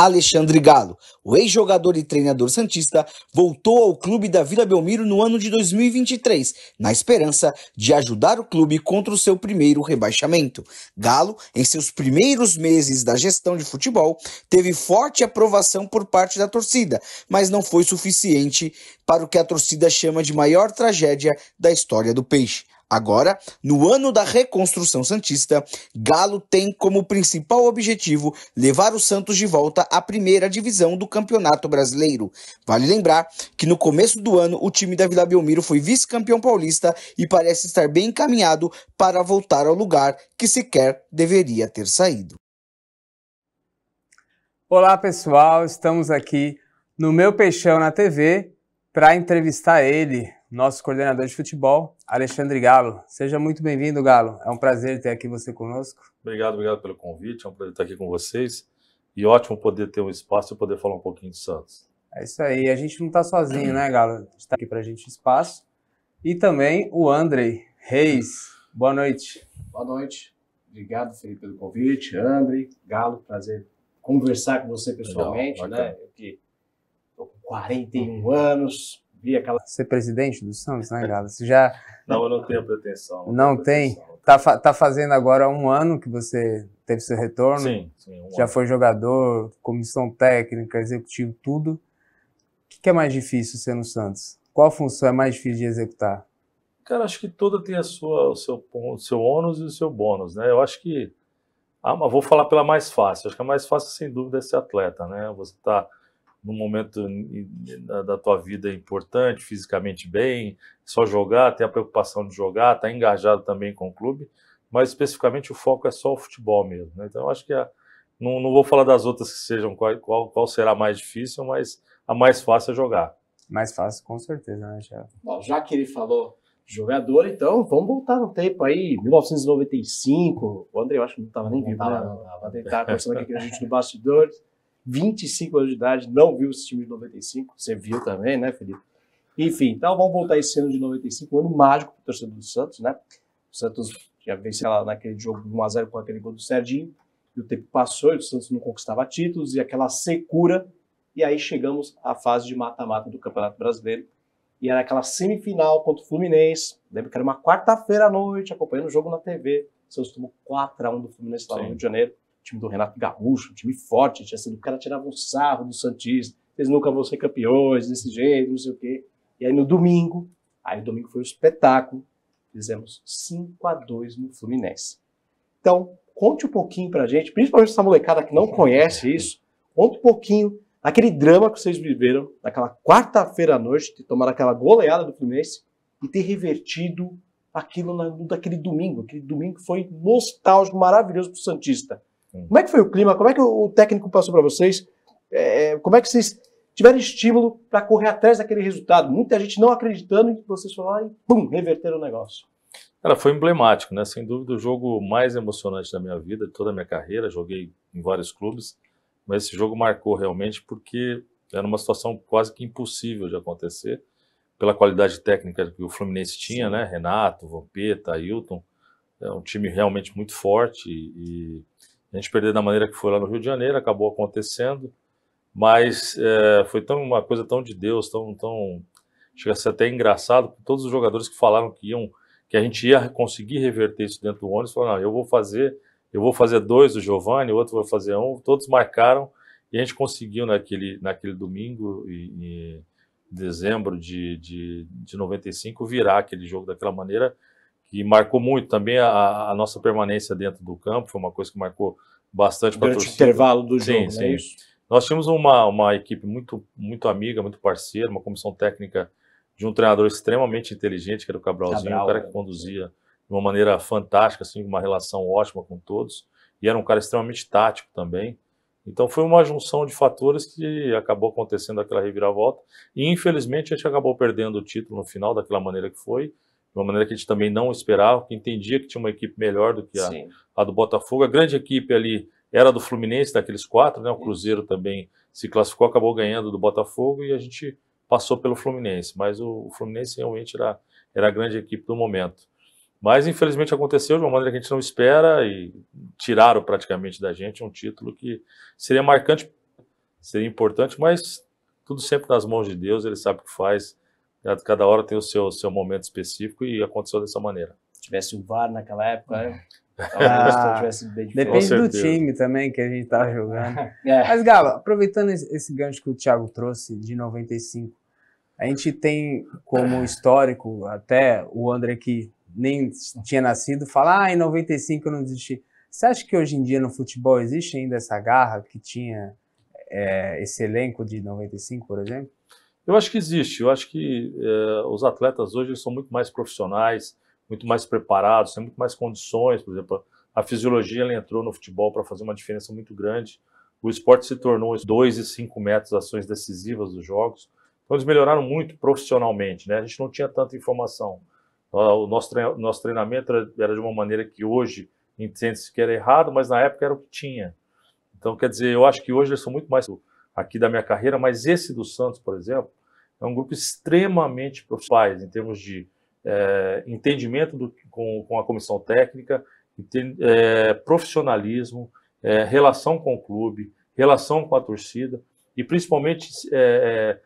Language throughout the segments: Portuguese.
Alexandre Galo. O ex-jogador e treinador santista voltou ao clube da Vila Belmiro no ano de 2023, na esperança de ajudar o clube contra o seu primeiro rebaixamento. Galo, em seus primeiros meses da gestão de futebol, teve forte aprovação por parte da torcida, mas não foi suficiente para o que a torcida chama de maior tragédia da história do Peixe. Agora, no ano da reconstrução santista, Galo tem como principal objetivo levar o Santos de volta à primeira divisão do Campeonato Brasileiro. Vale lembrar que no começo do ano o time da Vila Belmiro foi vice-campeão paulista e parece estar bem encaminhado para voltar ao lugar que sequer deveria ter saído. Olá pessoal, estamos aqui no Meu Peixão na TV para entrevistar ele, nosso coordenador de futebol, Alexandre Galo. Seja muito bem-vindo, Galo. É um prazer ter aqui você conosco. Obrigado pelo convite. É um prazer estar aqui com vocês. E ótimo poder ter um espaço e poder falar um pouquinho de Santos. É isso aí. A gente não está sozinho, né, Galo? A gente está aqui para a gente espaço. E também o Andrei Reis. Boa noite. Boa noite. Obrigado, Felipe, pelo convite. Andrei, Galo, prazer conversar com você pessoalmente. Legal, né? Eu que estou com 41 anos. Ser presidente do Santos, né, Galo? Você já... Não, eu não tenho pretensão. Não tem? Tá fazendo agora um ano que você teve seu retorno? Sim. Já foi jogador, comissão técnica, executivo, tudo. O que é mais difícil ser no Santos? Qual função é mais difícil de executar? Cara, acho que toda tem o seu ônus e o seu bônus, né? Eu acho que... vou falar pela mais fácil. Acho que a mais fácil, sem dúvida, é ser atleta, né? Você está num momento da tua vida importante, fisicamente bem, só jogar, ter a preocupação de jogar, tá engajado também com o clube, mas especificamente o foco é só o futebol mesmo, né? Então eu acho que não vou falar das outras que sejam qual será mais difícil, mas a mais fácil é jogar. Mais fácil, com certeza, né, Thiago? Bom, já que ele falou jogador, então vamos voltar no tempo aí, 1995, o André eu acho que não estava nem vivo, né? Ele estava conversando aqui com a gente no bastidor. 25 anos de idade, não viu esse time de 95, você viu também, né, Felipe? Enfim, então vamos voltar esse ano de 95, um ano mágico para o torcedor do Santos, né? O Santos já venceu lá naquele jogo 1-0 com aquele gol do Serginho, e o tempo passou e o Santos não conquistava títulos, e aquela secura, e aí chegamos à fase de mata-mata do Campeonato Brasileiro, e era aquela semifinal contra o Fluminense, lembro que era uma quarta-feira à noite, acompanhando o jogo na TV, o Santos tomou 4-1 do Fluminense lá no Rio de Janeiro, time do Renato Gaúcho, um time forte, tinha sido o cara tirava um sarro do Santista, eles nunca vão ser campeões desse jeito, não sei o quê. E aí no domingo, foi um espetáculo, fizemos 5-2 no Fluminense. Então, conte um pouquinho pra gente, principalmente essa molecada que não conhece isso, conte um pouquinho daquele drama que vocês viveram naquela quarta-feira à noite, de tomar aquela goleada do Fluminense e ter revertido aquilo daquele domingo. Aquele domingo que foi nostálgico, maravilhoso pro Santista. Como é que foi o clima? Como é que o técnico passou para vocês? Como é que vocês tiveram estímulo para correr atrás daquele resultado? Muita gente não acreditando e vocês falaram e pum, reverteram o negócio. Cara, foi emblemático, né? Sem dúvida o jogo mais emocionante da minha vida, de toda a minha carreira. Joguei em vários clubes, mas esse jogo marcou realmente porque era uma situação quase que impossível de acontecer pela qualidade técnica que o Fluminense tinha, né? Renato, Vampeta, Ailton. É um time realmente muito forte e a gente perdeu da maneira que foi lá no Rio de Janeiro, acabou acontecendo, mas foi uma coisa tão de Deus, chega a ser até engraçado, todos os jogadores que falaram que a gente ia conseguir reverter isso dentro do ônibus, falaram, não, eu vou fazer 2 do Giovani, o outro vai fazer 1, todos marcaram, e a gente conseguiu naquele domingo, em dezembro de 95, virar aquele jogo daquela maneira, que marcou muito também a nossa permanência dentro do campo, foi uma coisa que marcou bastante para a torcida. Durante o intervalo do jogo, sim, não é isso? Nós tínhamos uma equipe muito amiga, muito parceira, uma comissão técnica de um treinador extremamente inteligente, que era o Cabralzinho, um cara que conduzia de uma maneira fantástica, assim, uma relação ótima com todos, e era um cara extremamente tático também. Então foi uma junção de fatores que acabou acontecendo aquela reviravolta, e infelizmente a gente acabou perdendo o título no final daquela maneira que foi, de uma maneira que a gente também não esperava, que entendia que tinha uma equipe melhor do que a do Botafogo. A grande equipe ali era do Fluminense, daqueles 4, né? O Cruzeiro também se classificou, acabou ganhando do Botafogo e a gente passou pelo Fluminense. Mas o Fluminense realmente era a grande equipe do momento. Mas infelizmente aconteceu de uma maneira que a gente não espera e tiraram praticamente da gente um título que seria marcante seria importante, mas tudo sempre nas mãos de Deus, ele sabe o que faz, cada hora tem o seu momento específico e aconteceu dessa maneira. Se tivesse o VAR naquela época, né? Tivesse bem depende do time também que a gente estava jogando. Mas, Galo, aproveitando esse gancho que o Thiago trouxe de 95, a gente tem como histórico, até o André que nem tinha nascido, fala, em 95 eu não desisti. Você acha que hoje em dia no futebol existe ainda essa garra que tinha esse elenco de 95, por exemplo? Eu acho que existe. Eu acho que os atletas hoje são muito mais profissionais, muito mais preparados, têm muito mais condições. Por exemplo, a fisiologia ela entrou no futebol para fazer uma diferença muito grande. O esporte se tornou 2 e 5 metros, ações decisivas dos jogos. Então eles melhoraram muito profissionalmente, né? A gente não tinha tanta informação. O nosso treinamento era de uma maneira que hoje entende-se que era errado, mas na época era o que tinha. Então, quer dizer, eu acho que hoje eles são muito mais aqui da minha carreira, mas esse do Santos, por exemplo, é um grupo extremamente profissional em termos de entendimento com a comissão técnica, profissionalismo, relação com o clube, relação com a torcida e principalmente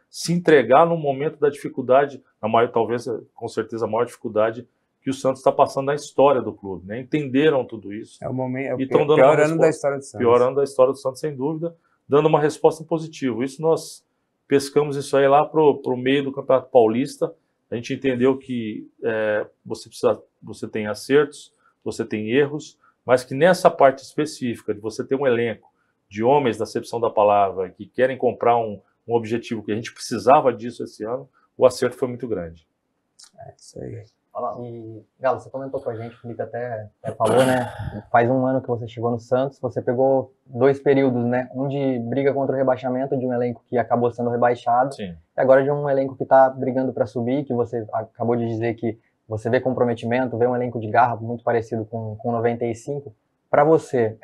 se entregar no momento da dificuldade, talvez, com certeza, a maior dificuldade que o Santos está passando na história do clube, né? Entenderam tudo isso. É o pior ano da história do Santos. Pior ano da história do Santos, sem dúvida, dando uma resposta positiva. Isso nós pescamos aí lá para o meio do Campeonato Paulista. A gente entendeu que você tem acertos, você tem erros, mas que nessa parte específica de você ter um elenco de homens, na acepção da palavra, que querem comprar um objetivo que a gente precisava disso esse ano, o acerto foi muito grande. É isso aí. E, Galo, você comentou com a gente, o Felipe até falou, né? Faz um ano que você chegou no Santos, você pegou 2 períodos, né? Um de briga contra o rebaixamento, de um elenco que acabou sendo rebaixado, Sim. E agora de um elenco que está brigando para subir, que você acabou de dizer que você vê comprometimento, vê um elenco de garra muito parecido com 95. Para você,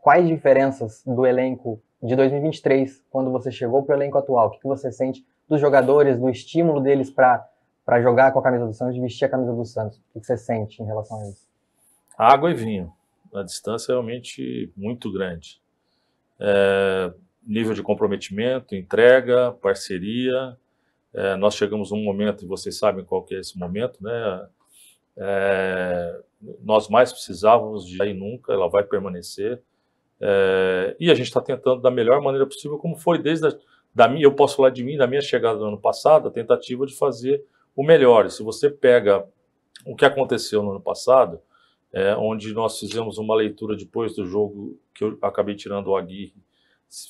quais diferenças do elenco de 2023, quando você chegou para o elenco atual? O que você sente dos jogadores, do estímulo deles para jogar com a camisa do Santos, de vestir a camisa do Santos? O que você sente em relação a isso? Água e vinho. A distância é realmente muito grande. Nível de comprometimento, entrega, parceria. Nós chegamos num momento, e vocês sabem qual que é esse momento, né? Nós mais precisávamos de aí nunca, ela vai permanecer. E a gente está tentando da melhor maneira possível, como foi desde eu posso falar de mim, da minha chegada no ano passado, a tentativa de fazer o melhor. E se você pega o que aconteceu no ano passado, onde nós fizemos uma leitura depois do jogo, que eu acabei tirando o Aguirre,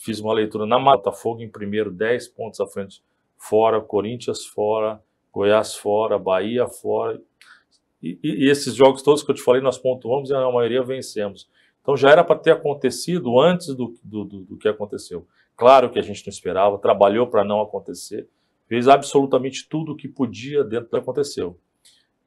fiz uma leitura na Botafogo em primeiro, 10 pontos à frente, fora, Corinthians fora, Goiás fora, Bahia fora, e esses jogos todos que eu te falei, nós pontuamos e a maioria vencemos. Então já era para ter acontecido antes do que aconteceu. Claro que a gente não esperava, trabalhou para não acontecer, fez absolutamente tudo o que podia dentro do que aconteceu.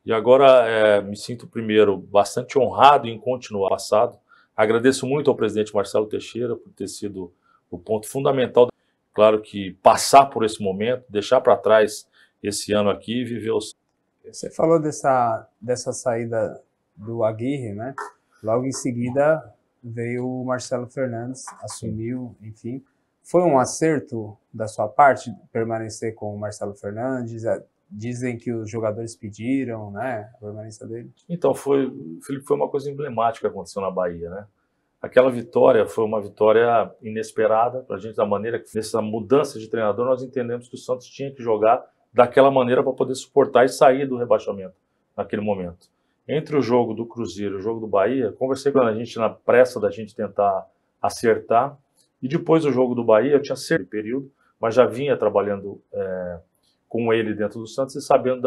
E agora me sinto, primeiro, bastante honrado em continuar passado. Agradeço muito ao presidente Marcelo Teixeira por ter sido o ponto fundamental. Claro que passar por esse momento, deixar para trás esse ano aqui e viver os... Você falou dessa saída do Aguirre, né? Logo em seguida veio o Marcelo Fernandes, assumiu, enfim. Foi um acerto da sua parte permanecer com o Marcelo Fernandes? Dizem que os jogadores pediram, né, a permanência dele. Então, Felipe, foi uma coisa emblemática que aconteceu na Bahia, né? Aquela vitória foi uma vitória inesperada para a gente, da maneira que, nessa mudança de treinador, nós entendemos que o Santos tinha que jogar daquela maneira para poder suportar e sair do rebaixamento naquele momento. Entre o jogo do Cruzeiro e o jogo do Bahia, conversei com a gente na pressa da gente tentar acertar, e depois do jogo do Bahia, eu tinha certo período, mas já vinha trabalhando com ele dentro do Santos e sabendo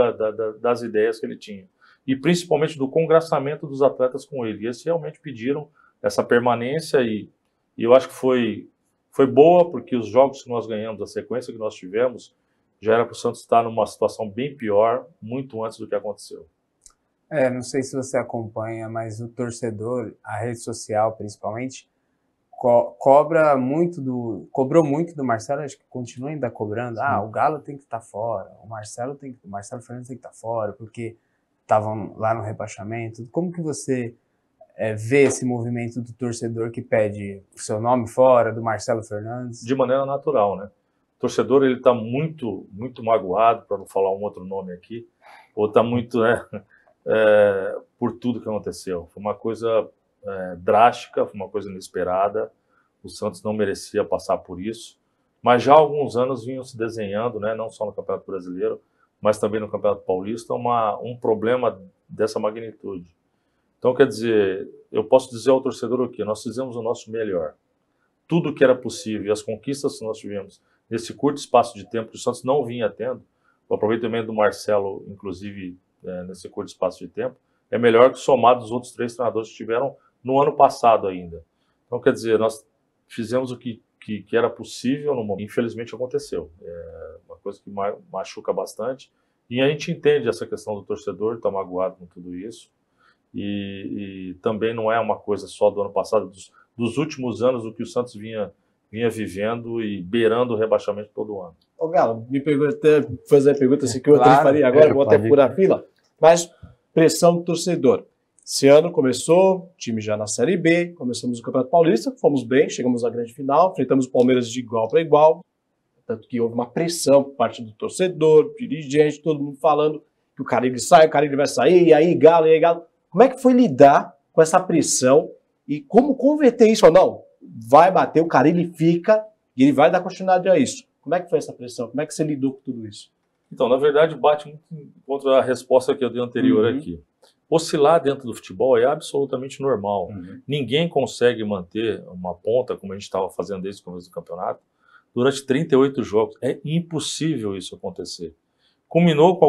das ideias que ele tinha. E principalmente do congraçamento dos atletas com ele. E eles realmente pediram essa permanência e eu acho que foi boa, porque os jogos que nós ganhamos, a sequência que nós tivemos, já era para o Santos estar numa situação bem pior, muito antes do que aconteceu. Não sei se você acompanha, mas o torcedor, a rede social principalmente, cobrou muito do Marcelo, acho que continua ainda cobrando. Sim. O Galo tem que estar fora, o Marcelo Fernandes tem que estar fora, porque estavam lá no rebaixamento. Como que você vê esse movimento do torcedor que pede o seu nome fora, do Marcelo Fernandes? De maneira natural, né? O torcedor, ele está muito magoado, para não falar um outro nome aqui, ou está muito, né, por tudo que aconteceu. Foi uma coisa drástica, foi uma coisa inesperada. O Santos não merecia passar por isso, mas já há alguns anos vinham se desenhando, né, não só no Campeonato Brasileiro, mas também no Campeonato Paulista, um problema dessa magnitude. Então, quer dizer, eu posso dizer ao torcedor o quê? Nós fizemos o nosso melhor. Tudo que era possível, e as conquistas que nós tivemos nesse curto espaço de tempo que o Santos não vinha tendo, o aproveitamento do Marcelo, inclusive, nesse curto espaço de tempo, é melhor que somado dos outros 3 treinadores que tiveram no ano passado ainda. Então, quer dizer, nós fizemos o que era possível no momento. Infelizmente aconteceu. É uma coisa que machuca bastante. E a gente entende essa questão do torcedor estar magoado com tudo isso. E também não é uma coisa só do ano passado, dos últimos anos, o que o Santos vinha vivendo e beirando o rebaixamento todo ano. Ô Galo, me pergunta, fazer a pergunta assim, que eu também faria agora, vou até furar a fila, mas pressão do torcedor. Esse ano começou, time já na Série B, começamos o Campeonato Paulista, fomos bem, chegamos à grande final, enfrentamos o Palmeiras de igual para igual, tanto que houve uma pressão por parte do torcedor, dirigente, todo mundo falando que o Carille sai, o Carille vai sair, e aí Galo, Como é que foi lidar com essa pressão e como converter isso? Ou não, vai bater, o Carille fica e ele vai dar continuidade a isso. Como é que foi essa pressão? Como é que você lidou com tudo isso? Então, na verdade, bate muito contra a resposta que eu dei anterior aqui. Oscilar dentro do futebol é absolutamente normal. Ninguém consegue manter uma ponta, como a gente estava fazendo desde o começo do campeonato, durante 38 jogos. É impossível isso acontecer. Culminou com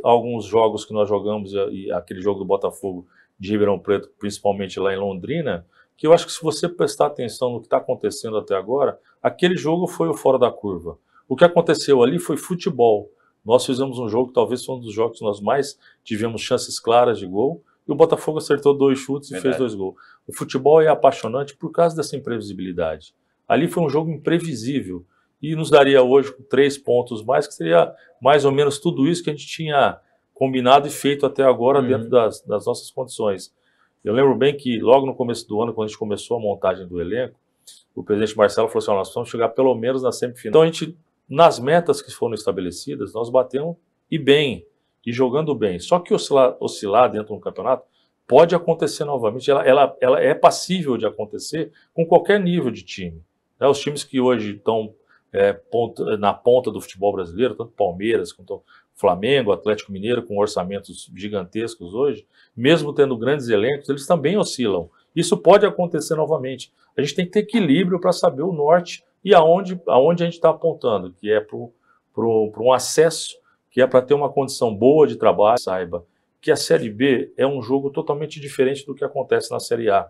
alguns jogos que nós jogamos, e aquele jogo do Botafogo de Ribeirão Preto, principalmente lá em Londrina, que eu acho que se você prestar atenção no que está acontecendo até agora, aquele jogo foi o fora da curva. O que aconteceu ali foi futebol. Nós fizemos um jogo que talvez foi um dos jogos que nós mais tivemos chances claras de gol, e o Botafogo acertou 2 chutes e fez 2 gols. O futebol é apaixonante por causa dessa imprevisibilidade. Ali foi um jogo imprevisível, e nos daria hoje 3 pontos mais, que seria mais ou menos tudo isso que a gente tinha combinado e feito até agora dentro das nossas condições. Eu lembro bem que logo no começo do ano, quando a gente começou a montagem do elenco, o presidente Marcelo falou assim, nós precisamos chegar pelo menos na semifinal. Então a gente, nas metas que foram estabelecidas, nós batemos e bem, e jogando bem. Só que oscilar dentro do campeonato pode acontecer novamente, ela é passível de acontecer com qualquer nível de time. Os times que hoje estão na ponta do futebol brasileiro, tanto Palmeiras quanto Flamengo, Atlético Mineiro, com orçamentos gigantescos hoje, mesmo tendo grandes elencos, eles também oscilam. Isso pode acontecer novamente. A gente tem que ter equilíbrio para saber o norte e aonde a gente está apontando, que é para um acesso, que é para ter uma condição boa de trabalho. Saiba que a Série B é um jogo totalmente diferente do que acontece na Série A.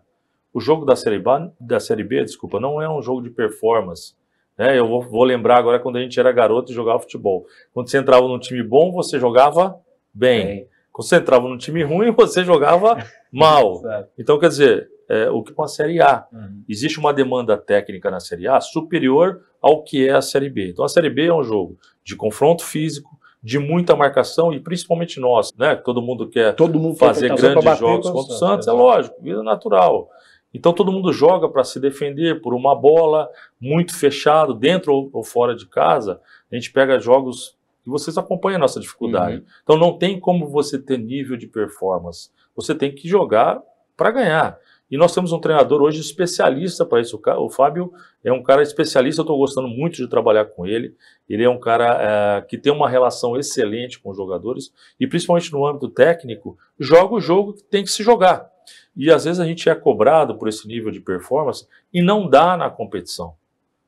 O jogo da Série B, não é um jogo de performance. Eu vou lembrar agora quando a gente era garoto e jogava futebol. Quando você entrava num time bom, você jogava bem. Quando você entrava num time ruim, você jogava mal. Então, quer dizer, o que com a Série A? Existe uma demanda técnica na Série A superior ao que é a Série B. Então, a Série B é um jogo de confronto físico, de muita marcação e principalmente nós, né? Todo mundo quer fazer grandes jogos contra o Santos, é lógico, vida natural. Então todo mundo joga para se defender por uma bola, muito fechado, dentro ou fora de casa. A gente pega jogos que vocês acompanham a nossa dificuldade. Então não tem como você ter nível de performance. Você tem que jogar para ganhar. E nós temos um treinador hoje especialista para isso. O Fábio é um cara especialista, eu estou gostando muito de trabalhar com ele. Ele é um cara que tem uma relação excelente com os jogadores e principalmente no âmbito técnico, joga o jogo que tem que se jogar. E às vezes a gente é cobrado por esse nível de performance e não dá na competição.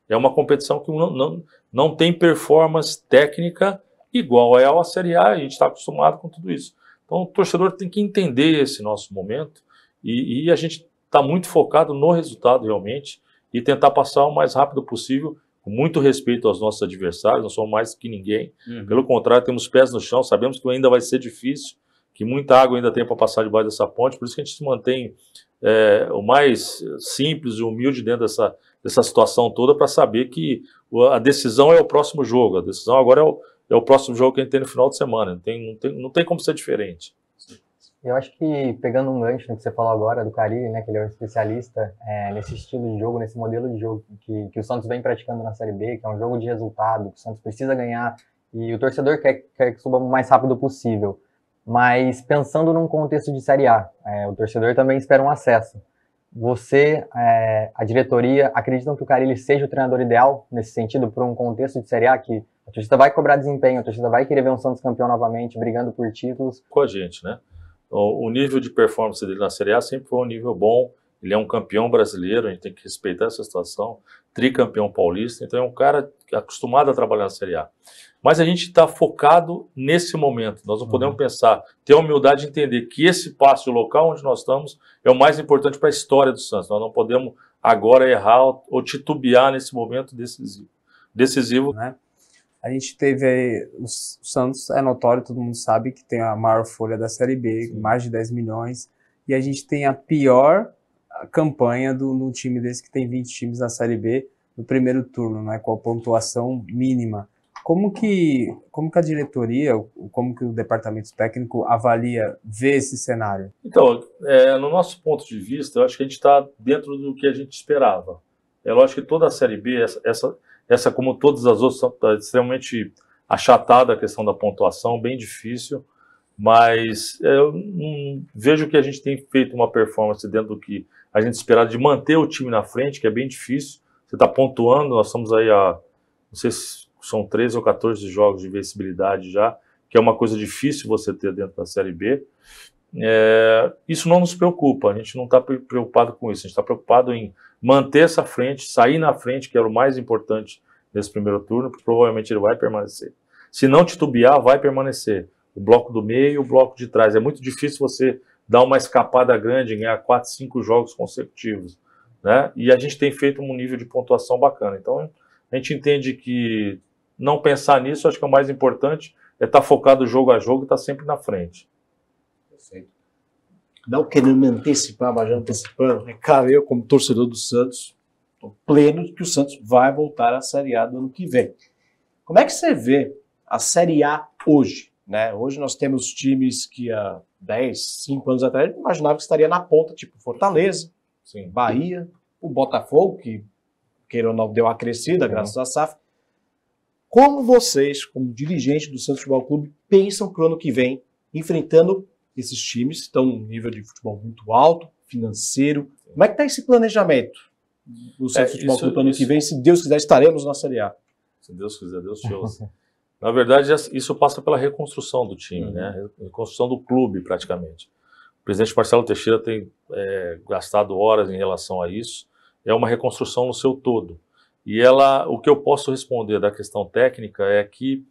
É uma competição que não tem performance técnica igual à Série A, a gente está acostumado com tudo isso. Então o torcedor tem que entender esse nosso momento e a gente está muito focado no resultado realmente e tentar passar o mais rápido possível, com muito respeito aos nossos adversários, não somos mais que ninguém. Pelo contrário, temos pés no chão, sabemos que ainda vai ser difícil, que muita água ainda tem para passar debaixo dessa ponte, por isso que a gente se mantém o mais simples e humilde dentro dessa situação toda, para saber que a decisão é o próximo jogo, a decisão agora é o próximo jogo que a gente tem no final de semana, não tem como ser diferente. Eu acho que, pegando um gancho no que você falou agora do Carille, né, que ele é um especialista nesse estilo de jogo, nesse modelo de jogo que o Santos vem praticando na Série B, que é um jogo de resultado, que o Santos precisa ganhar, e o torcedor quer que suba o mais rápido possível. Mas pensando num contexto de Série A, o torcedor também espera um acesso. Você, a diretoria, acreditam que o Carille seja o treinador ideal nesse sentido, por um contexto de Série A, que a torcida vai cobrar desempenho, a torcida vai querer ver um Santos campeão novamente, brigando por títulos? Com a gente, né? O nível de performance dele na Série A sempre foi um nível bom. Ele é um campeão brasileiro, a gente tem que respeitar essa situação. Tricampeão paulista, então é um cara acostumado a trabalhar na Série A. Mas a gente está focado nesse momento. Nós não podemos pensar, ter a humildade de entender que esse passo, o local onde nós estamos, é o mais importante para a história do Santos. Nós não podemos agora errar ou titubear nesse momento decisivo. Né? A gente teve aí, o Santos é notório, todo mundo sabe que tem a maior folha da Série B, sim, mais de 10 milhões, e a gente tem a pior campanha no time desse, que tem 20 times na Série B, no primeiro turno, né, com a pontuação mínima. Como que a diretoria, como que o departamento técnico avalia, vê esse cenário? Então, no nosso ponto de vista, eu acho que a gente está dentro do que a gente esperava. É lógico que toda a Série B, essa como todas as outras, está extremamente achatada a questão da pontuação, bem difícil, mas eu vejo que a gente tem feito uma performance dentro do que a gente esperava, de manter o time na frente, que é bem difícil. Você está pontuando, nós estamos aí não sei se são 13 ou 14 jogos de vencibilidade já, que é uma coisa difícil você ter dentro da Série B. Isso não nos preocupa, a gente não está preocupado com isso, a gente está preocupado em manter essa frente, sair na frente, que era o mais importante nesse primeiro turno, porque provavelmente ele vai permanecer. Se não titubear, vai permanecer. O bloco do meio e o bloco de trás. É muito difícil você dar uma escapada grande, ganhar 4, 5 jogos consecutivos, né? E a gente tem feito um nível de pontuação bacana. Então, a gente entende que não pensar nisso, acho que é o mais importante, é estar focado jogo a jogo e estar sempre na frente. Perfeito. Não querendo me antecipar, mas já antecipando, cara, eu como torcedor do Santos, estou pleno de que o Santos vai voltar à Série A do ano que vem. Como é que você vê a Série A hoje? Né? Hoje nós temos times que há 10, 5 anos atrás imaginava que estaria na ponta, tipo Fortaleza, sim, Bahia, o Botafogo, que queira ou não deu uma crescida, graças à SAF. Como vocês, como dirigentes do Santos Futebol Clube, pensam que o ano que vem, enfrentando esses times, que estão num nível de futebol muito alto, financeiro, como é que está esse planejamento do Santos Futebol Clube ano que vem? Se Deus quiser, estaremos na Série A. Se Deus quiser, Deus te ouça. Na verdade, isso passa pela reconstrução do time, né? Reconstrução do clube, praticamente. O presidente Marcelo Teixeira tem gastado horas em relação a isso. É uma reconstrução no seu todo. E o que eu posso responder da questão técnica é que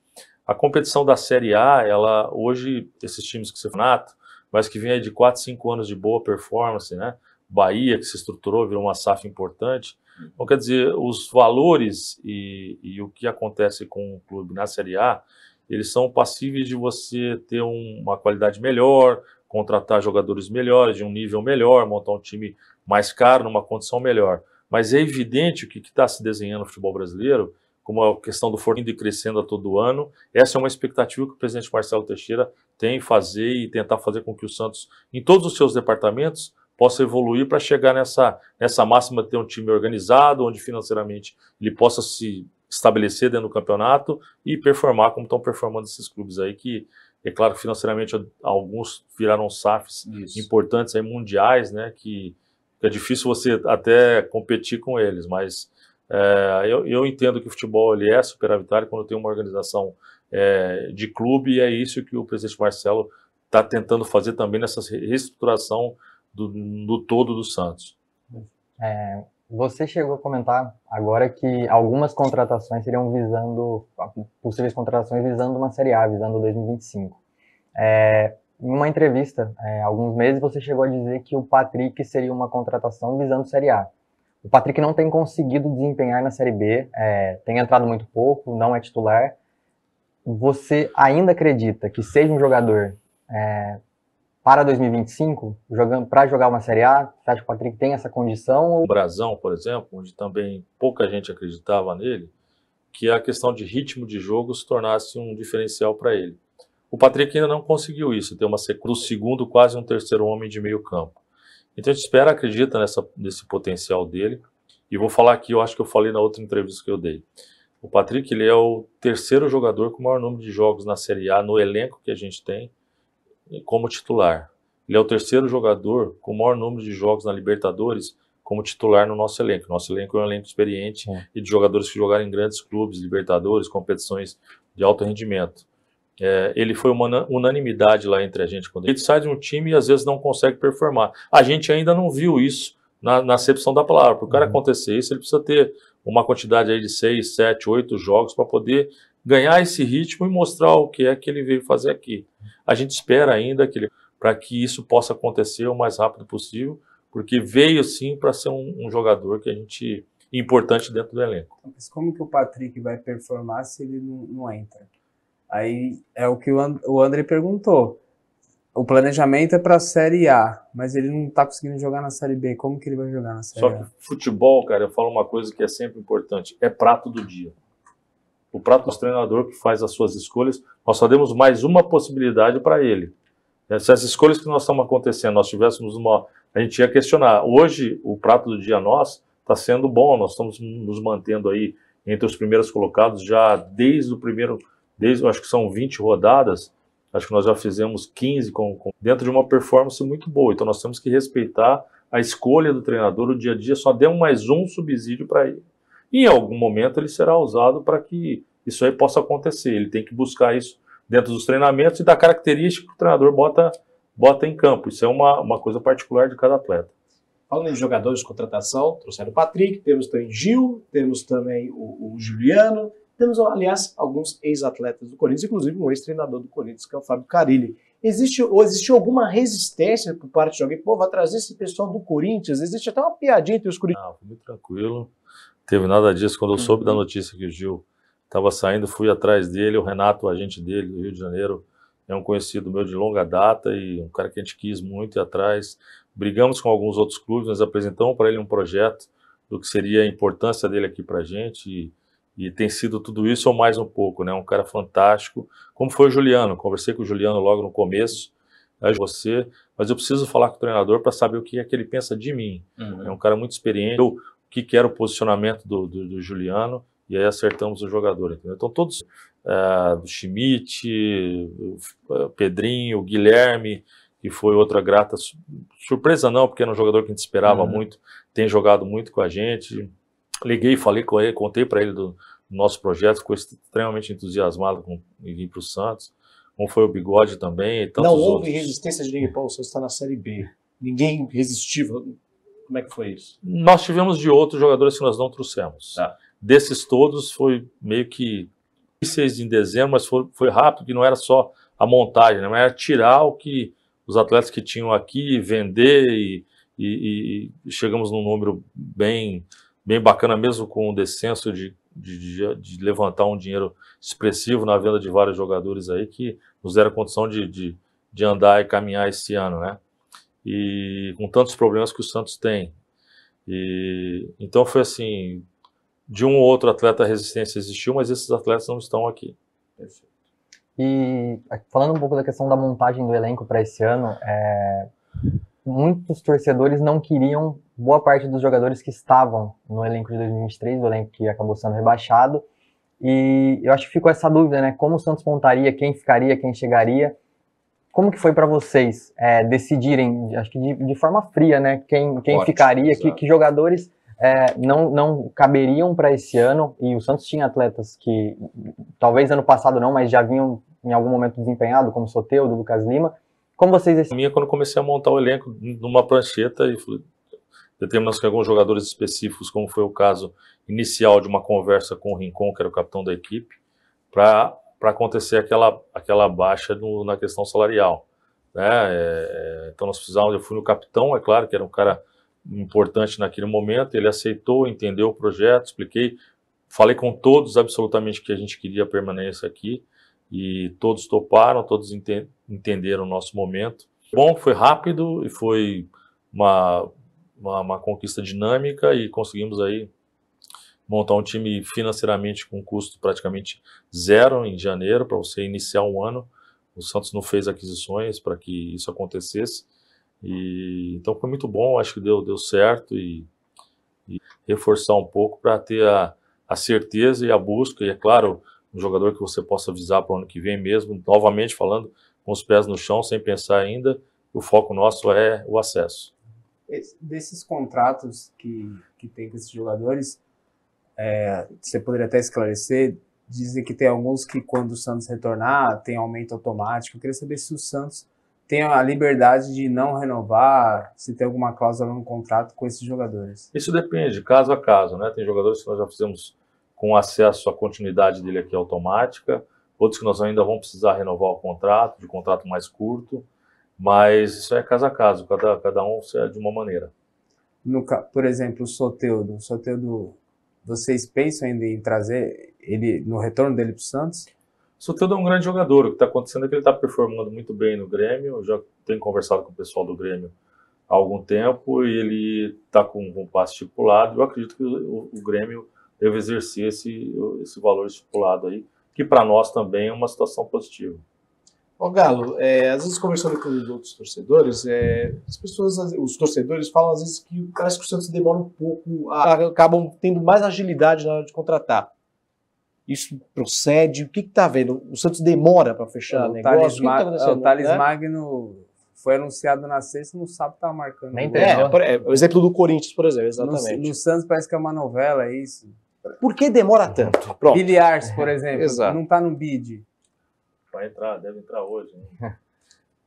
a competição da Série A, hoje, esses times que você falou, mas que vem aí de 4, 5 anos de boa performance, né? Bahia, que se estruturou, virou uma SAF importante. Então, quer dizer, os valores e o que acontece com o clube na Série A, eles são passíveis de você ter uma qualidade melhor, contratar jogadores melhores, de um nível melhor, montar um time mais caro, numa condição melhor. Mas é evidente que o que está se desenhando no futebol brasileiro, como a questão do Fortaleza crescendo a todo ano, essa é uma expectativa que o presidente Marcelo Teixeira tem em fazer e tentar fazer com que o Santos, em todos os seus departamentos, possa evoluir para chegar nessa máxima de ter um time organizado, onde financeiramente ele possa se estabelecer dentro do campeonato e performar como estão performando esses clubes aí, que é claro que financeiramente alguns viraram SAFs importantes aí, mundiais, né, que é difícil você até competir com eles, mas eu entendo que o futebol ele é superavitário quando tem uma organização de clube, e é isso que o presidente Marcelo está tentando fazer também nessa reestruturação do todo do Santos. Você chegou a comentar agora que algumas contratações seriam possíveis contratações visando uma Série A, visando 2025. Em uma entrevista, há alguns meses, você chegou a dizer que o Patrick seria uma contratação visando Série A. O Patrick não tem conseguido desempenhar na Série B, tem entrado muito pouco, não é titular. Você ainda acredita que seja um jogador para 2025, para jogar uma Série A? Você acha que o Patrick tem essa condição? O Brasão, por exemplo, onde também pouca gente acreditava nele, que a questão de ritmo de jogo se tornasse um diferencial para ele. O Patrick ainda não conseguiu isso, ter uma sequência do segundo, quase um terceiro homem de meio campo. Então a gente espera, acredita nesse potencial dele. E vou falar aqui, eu acho que eu falei na outra entrevista que eu dei. O Patrick, ele é o terceiro jogador com o maior número de jogos na Série A, no elenco que a gente tem, como titular. Ele é o terceiro jogador com o maior número de jogos na Libertadores como titular no nosso elenco. Nosso elenco é um elenco experiente e de jogadores que jogaram em grandes clubes, Libertadores, competições de alto rendimento. Ele foi uma unanimidade lá entre a gente. Quando ele sai de um time e às vezes não consegue performar. A gente ainda não viu isso na acepção da palavra. Para o cara acontecer isso, ele precisa ter uma quantidade aí de 6, 7, 8 jogos para poder ganhar esse ritmo e mostrar o que é que ele veio fazer aqui. A gente espera ainda para que isso possa acontecer o mais rápido possível, porque veio sim para ser um jogador que a gente importante dentro do elenco. Mas como que o Patrick vai performar se ele não entra? Aí é o que o André perguntou. O planejamento é para a Série A, mas ele não está conseguindo jogar na Série B. Como que ele vai jogar na Série A? Só que futebol, cara, eu falo uma coisa que é sempre importante, é prato do dia. O prato do treinador que faz as suas escolhas, nós só demos mais uma possibilidade para ele. Se as escolhas que nós estamos acontecendo, nós tivéssemos a gente ia questionar. Hoje, o prato do dia nosso está sendo bom, nós estamos nos mantendo aí entre os primeiros colocados já desde acho que são 20 rodadas, acho que nós já fizemos 15 dentro de uma performance muito boa. Então nós temos que respeitar a escolha do treinador, o dia a dia só deu mais um subsídio para ele. E em algum momento ele será usado para que isso aí possa acontecer. Ele tem que buscar isso dentro dos treinamentos e da característica que o treinador bota em campo. Isso é uma coisa particular de cada atleta. Falando em jogadores de contratação, trouxeram o Patrick, temos também Gil, temos também o Juliano, temos, aliás, alguns ex-atletas do Corinthians, inclusive um ex-treinador do Corinthians, que é o Fábio Carille. Existiu alguma resistência por parte de alguém? Pô, vai trazer esse pessoal do Corinthians? Existe até uma piadinha entre os corintianos. Não, foi muito tranquilo. Não teve nada disso. Quando eu soube da notícia que o Gil estava saindo, fui atrás dele. O Renato, o agente dele, do Rio de Janeiro, é um conhecido meu de longa data e um cara que a gente quis muito ir atrás. Brigamos com alguns outros clubes, nós apresentamos para ele um projeto do que seria a importância dele aqui para a gente e tem sido tudo isso ou mais um pouco, né? Um cara fantástico, como foi o Juliano. Conversei com o Juliano logo no começo, mas eu preciso falar com o treinador para saber o que é que ele pensa de mim. É um cara muito experiente, o que era o posicionamento do Juliano, e aí acertamos o jogador. Entendeu? Então todos, o Schmidt, o Pedrinho, o Guilherme, que foi outra grata surpresa não, porque era um jogador que a gente esperava muito, tem jogado muito com a gente. Liguei, falei com ele, contei para ele do nosso projeto, ficou extremamente entusiasmado em vir para o Santos. Como foi o Bigode também. E não houve outros. Resistência de ninguém. Pô, o Santos está na Série B. Ninguém resistiu. Como é que foi isso? Nós tivemos de outros jogadores que nós não trouxemos. Tá. Desses todos foi meio que 6 de dezembro, mas foi rápido, que não era só a montagem, né? Mas era tirar o que os atletas que tinham aqui, vender e chegamos num número bem bacana, mesmo com o descenso de levantar um dinheiro expressivo na venda de vários jogadores aí que nos deram condição de andar e caminhar esse ano, né? E com tantos problemas que o Santos tem. Então foi assim, de um ou outro atleta a resistência existiu, mas esses atletas não estão aqui. Perfeito. E falando um pouco da questão da montagem do elenco para esse ano, muitos torcedores não queriam boa parte dos jogadores que estavam no elenco de 2023, o elenco que acabou sendo rebaixado, e eu acho que ficou essa dúvida, né? Como o Santos montaria, quem ficaria, quem chegaria. Como que foi para vocês decidirem, acho que de forma fria, né? Quem ficaria, que jogadores não caberiam para esse ano, e o Santos tinha atletas que, talvez ano passado não, mas já vinham em algum momento desempenhado, como o Soteldo, Lucas Lima. Como vocês decidiram? Quando comecei a montar o elenco numa prancheta e determinamos que alguns jogadores específicos, como foi o caso inicial de uma conversa com o Rincon, que era o capitão da equipe, para acontecer aquela baixa na questão salarial, né? Então nós precisávamos, eu fui no capitão, é claro que era um cara importante naquele momento, ele aceitou, entendeu o projeto, expliquei, falei com todos absolutamente que a gente queria a permanência aqui, e todos toparam, todos entenderam o nosso momento. Bom, foi rápido e foi uma conquista dinâmica e conseguimos aí montar um time financeiramente com custo praticamente zero em janeiro, para você iniciar um ano O Santos não fez aquisições para que isso acontecesse. Então foi muito bom, acho que deu certo e reforçar um pouco para ter a certeza e a busca. E é claro, um jogador que você possa visar para o ano que vem mesmo, novamente falando, com os pés no chão, sem pensar ainda, o foco nosso é o acesso. Desses contratos que tem com esses jogadores, você poderia até esclarecer, dizem que tem alguns que quando o Santos retornar tem aumento automático. Eu queria saber se o Santos tem a liberdade de não renovar, se tem alguma cláusula no contrato com esses jogadores. Isso depende, caso a caso, né? Tem jogadores que nós já fizemos com acesso à continuidade dele aqui automática, outros que nós ainda vamos precisar renovar o contrato, de contrato mais curto, mas isso é caso a caso, cada um é de uma maneira. Por exemplo, o Soteldo, vocês pensam ainda em trazer ele no retorno dele para o Santos? O Soteldo é um grande jogador, o que está acontecendo é que ele está performando muito bem no Grêmio, eu já tenho conversado com o pessoal do Grêmio há algum tempo e ele está com um passe estipulado, eu acredito que o Grêmio deve exercer esse valor estipulado aí, que para nós também é uma situação positiva. Ó, Galo, às vezes conversando com os outros torcedores, os torcedores falam às vezes que parece que o Santos demora um pouco, acabam tendo mais agilidade na hora de contratar. Isso procede? O que está vendo? O Santos demora para fechar o negócio? O Thales Magno foi anunciado na sexta, no sábado estava marcando. Nem o exemplo do Corinthians, por exemplo, exatamente. No Santos parece que é uma novela, é isso. Por que demora tanto? Pronto. Billy Arce, por exemplo, Exato. não está no bid. Deve entrar hoje. Né?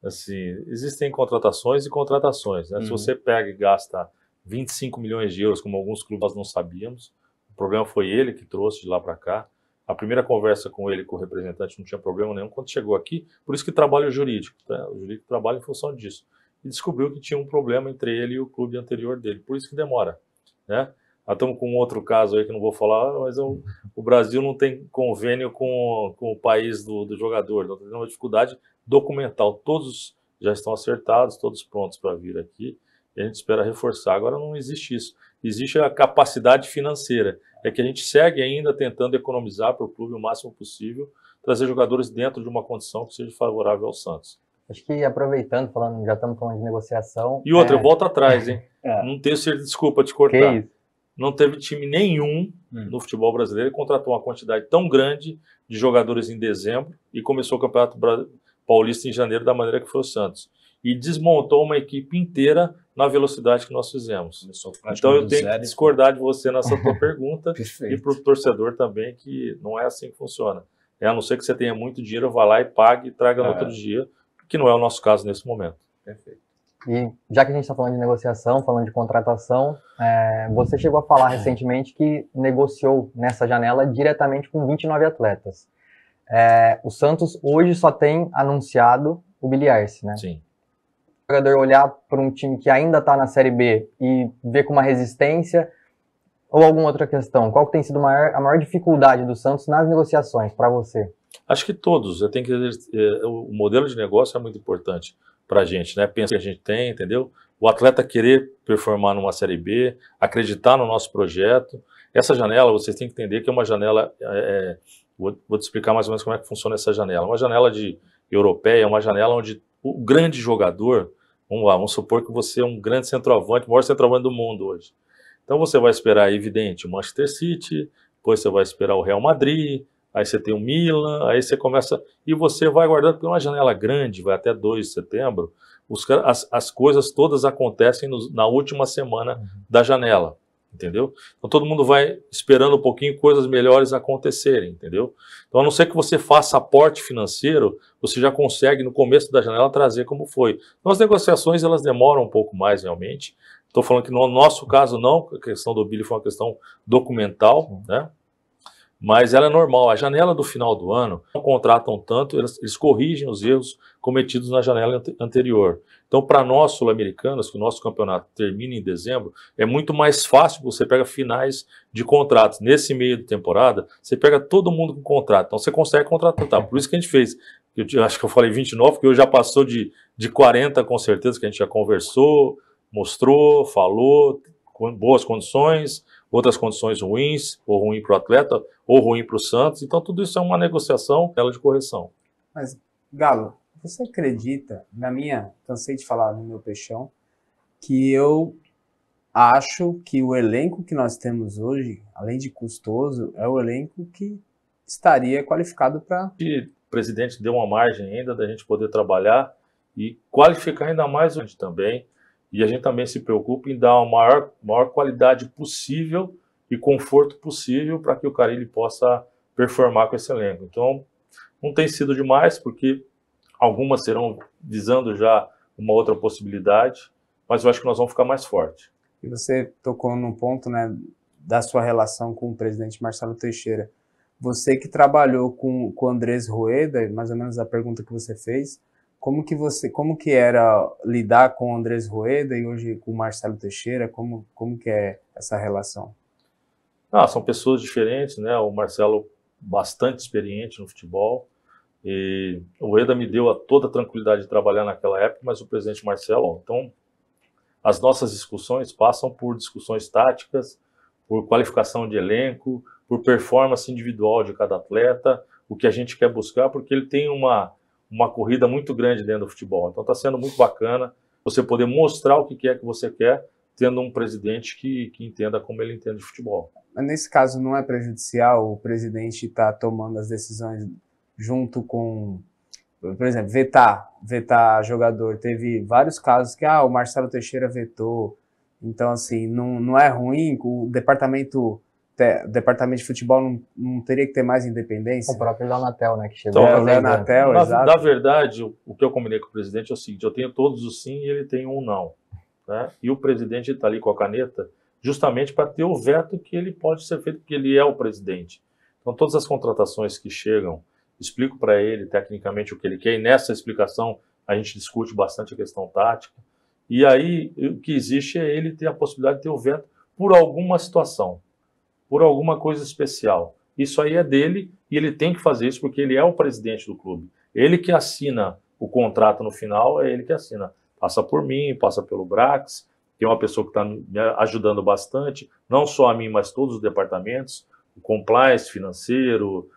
Assim, existem contratações e contratações. Né? Se você pega e gasta 25 milhões de euros, como alguns clubes nós não sabíamos, o problema foi ele que trouxe de lá para cá. A primeira conversa com ele, com o representante, não tinha problema nenhum. Quando chegou aqui, por isso que trabalha o jurídico. Tá? O jurídico trabalha em função disso. E descobriu que tinha um problema entre ele e o clube anterior dele. Por isso que demora. Né? Estamos com um outro caso aí que não vou falar, mas o Brasil não tem convênio com o país do jogador. Então, tem uma dificuldade documental. Todos já estão acertados, todos prontos para vir aqui. E a gente espera reforçar. Agora não existe isso. Existe a capacidade financeira. É que a gente segue ainda tentando economizar para o clube o máximo possível, trazer jogadores dentro de uma condição que seja favorável ao Santos. Acho que aproveitando, já estamos falando de negociação. E outra, eu volto atrás, hein? Não tenho certeza, desculpa te cortar. Que isso? Não teve time nenhum no futebol brasileiro que contratou uma quantidade tão grande de jogadores em dezembro e começou o Campeonato Paulista em janeiro da maneira que foi o Santos. E desmontou uma equipe inteira na velocidade que nós fizemos. Então eu tenho que discordar de você nessa tua pergunta e para o torcedor também que não é assim que funciona. A não ser que você tenha muito dinheiro, vá lá e pague e traga no outro dia, que não é o nosso caso nesse momento. Perfeito. E já que a gente está falando de negociação, falando de contratação, você chegou a falar recentemente que negociou nessa janela diretamente com 29 atletas. O Santos hoje só tem anunciado o Billy Arce, né? Sim. O jogador olhar para um time que ainda está na Série B e ver com uma resistência ou alguma outra questão, qual que tem sido a maior dificuldade do Santos nas negociações para você? Acho que todos. O modelo de negócio é muito importante para a gente, né? Pensa que a gente tem, entendeu? O atleta querer performar numa Série B, acreditar no nosso projeto. Essa janela, vocês têm que entender que é uma janela... Vou te explicar mais ou menos como é que funciona essa janela. Uma janela europeia, uma janela onde o grande jogador, vamos supor que você é um grande centroavante, o maior centroavante do mundo hoje. Então você vai esperar, evidente, o Manchester City, depois você vai esperar o Real Madrid, aí você tem o Milan, aí você começa... E você vai guardando, porque uma janela grande, vai até 2 de setembro, as coisas todas acontecem na última semana da janela, entendeu? Então todo mundo vai esperando um pouquinho coisas melhores acontecerem, entendeu? Então a não ser que você faça aporte financeiro, você já consegue no começo da janela trazer como foi. Então as negociações elas demoram um pouco mais realmente. Estou falando que no nosso caso não, a questão do Billy foi uma questão documental, né? Mas ela é normal. A janela do final do ano não contratam tanto, eles corrigem os erros cometidos na janela anterior. Então, para nós sul-americanos, que o nosso campeonato termina em dezembro, é muito mais fácil, você pega finais de contratos. Nesse meio de temporada, você pega todo mundo com contrato. Então, você consegue contratar. Por isso que a gente fez, eu acho que eu falei 29, porque eu já passou de 40 com certeza, que a gente já conversou, mostrou, falou, com boas condições, outras condições ruins, ou ruim para o atleta, ou ruim para o Santos. Então, tudo isso é uma negociação, ela de correção. Mas Galo, você acredita, cansei de falar no meu peixão, que eu acho que o elenco que nós temos hoje, além de custoso, é o elenco que estaria qualificado para... O presidente deu uma margem ainda da gente poder trabalhar e qualificar ainda mais a gente também. E a gente também se preocupa em dar a maior qualidade possível e conforto possível para que o Carille possa performar com esse elenco. Então, não tem sido demais, porque algumas serão visando já uma outra possibilidade, mas eu acho que nós vamos ficar mais fortes. E você tocou num ponto, né, da sua relação com o presidente Marcelo Teixeira. Você que trabalhou com o Andrés Rueda, mais ou menos a pergunta que você fez, como que era lidar com o Andrés Rueda e hoje com o Marcelo Teixeira? Como que é essa relação? São pessoas diferentes, né? O Marcelo bastante experiente no futebol, e o Rueda me deu toda a tranquilidade de trabalhar naquela época, mas o presidente Marcelo, então, as nossas discussões passam por discussões táticas, por qualificação de elenco, por performance individual de cada atleta, o que a gente quer buscar, porque ele tem uma corrida muito grande dentro do futebol. Então está sendo muito bacana você poder mostrar o que é que você quer, tendo um presidente que entenda como ele entende de futebol. Mas nesse caso não é prejudicial o presidente estar tomando as decisões junto com, por exemplo, vetar jogador? Teve vários casos que o Marcelo Teixeira vetou. Então, assim, não é ruim, o departamento de futebol não teria que ter mais independência? O próprio Leonatel, né, que chegou. Então, o Leonatel, exato. Na verdade, o que eu combinei com o presidente é o seguinte: eu tenho todos os sim e ele tem um não, né? E o presidente está ali com a caneta justamente para ter o veto que ele pode ser feito, porque ele é o presidente. Então, todas as contratações que chegam, explico para ele tecnicamente o que ele quer, e nessa explicação a gente discute bastante a questão tática. E aí, o que existe é ele ter a possibilidade de ter o veto por alguma situação, por alguma coisa especial. Isso aí é dele e ele tem que fazer isso porque ele é o presidente do clube. Ele que assina o contrato no final, é ele que assina. Passa por mim, passa pelo Brax, que é uma pessoa que está me ajudando bastante, não só a mim, mas todos os departamentos, o compliance financeiro,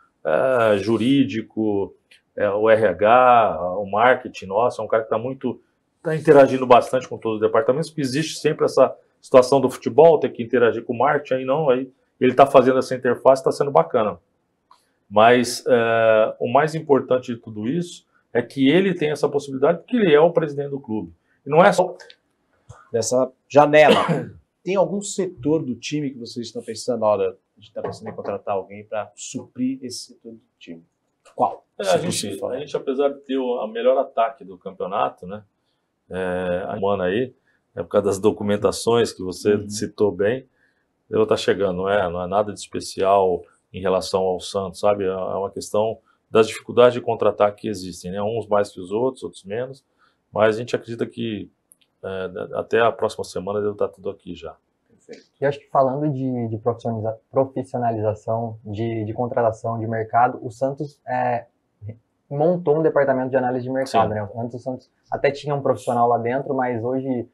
jurídico, o RH, o marketing. Nossa, é um cara que está interagindo bastante com todos os departamentos, porque existe sempre essa situação do futebol, ter que interagir com o marketing, aí ele está fazendo essa interface, está sendo bacana. Mas o mais importante de tudo isso é que ele tem essa possibilidade, porque ele é o presidente do clube. E não é só dessa janela. Tem algum setor do time que vocês estão pensando, olha, a gente está pensando em contratar alguém para suprir esse setor do time? Qual? A gente, apesar de ter o melhor ataque do campeonato, né, a semana aí, por causa das documentações que você citou bem, eu estar chegando, não é nada de especial em relação ao Santos, sabe? É uma questão das dificuldades de contratar que existem, né? Uns mais que os outros menos, mas a gente acredita que até a próxima semana deve estar tudo aqui já. E acho que falando de profissionalização, de contratação, de mercado, o Santos montou um departamento de análise de mercado, né? Antes o Santos até tinha um profissional lá dentro, mas hoje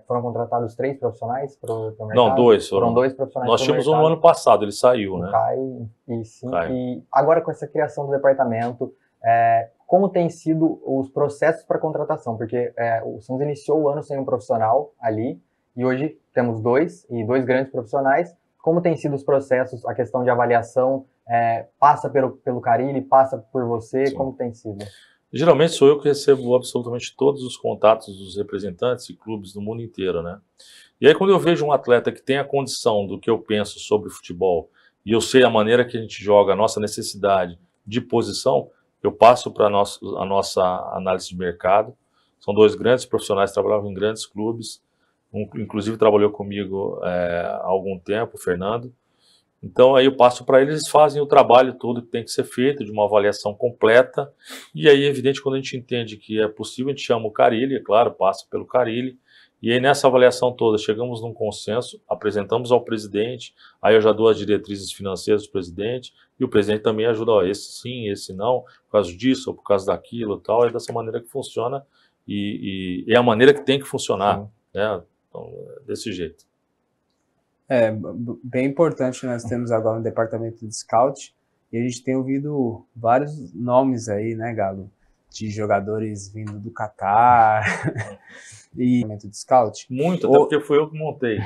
foram contratados 3 profissionais para o mercado? Não, 2. Foram 2 profissionais. Nós tínhamos um no ano passado, ele saiu, né? Caio. E agora com essa criação do departamento, como tem sido os processos para contratação? Porque o Santos iniciou o ano sem um profissional ali, e hoje temos 2 grandes profissionais. Como tem sido os processos, a questão de avaliação, passa pelo Carille, passa por você, Sim. Como tem sido? Geralmente sou eu que recebo absolutamente todos os contatos dos representantes e clubes do mundo inteiro, né? E aí quando eu vejo um atleta que tem a condição do que eu penso sobre futebol, e eu sei a maneira que a gente joga, a nossa necessidade de posição, eu passo para a nossa análise de mercado. São 2 grandes profissionais que trabalhavam em grandes clubes, inclusive trabalhou comigo há algum tempo, o Fernando. Então aí eu passo para eles, eles fazem o trabalho todo que tem que ser feito, de uma avaliação completa, e aí é evidente quando a gente entende que é possível, a gente chama o Carille, é claro, passa pelo Carille, e aí nessa avaliação toda chegamos num consenso, apresentamos ao presidente, aí eu já dou as diretrizes financeiras do presidente, e o presidente também ajuda, esse sim, esse não, por causa disso ou por causa daquilo e tal, é dessa maneira que funciona, e é a maneira que tem que funcionar, né? Então, desse jeito. Bem importante, nós temos agora um departamento de scout e a gente tem ouvido vários nomes aí, né, Galo? de jogadores vindo do Catar e de scout? Muito, até porque foi eu que montei.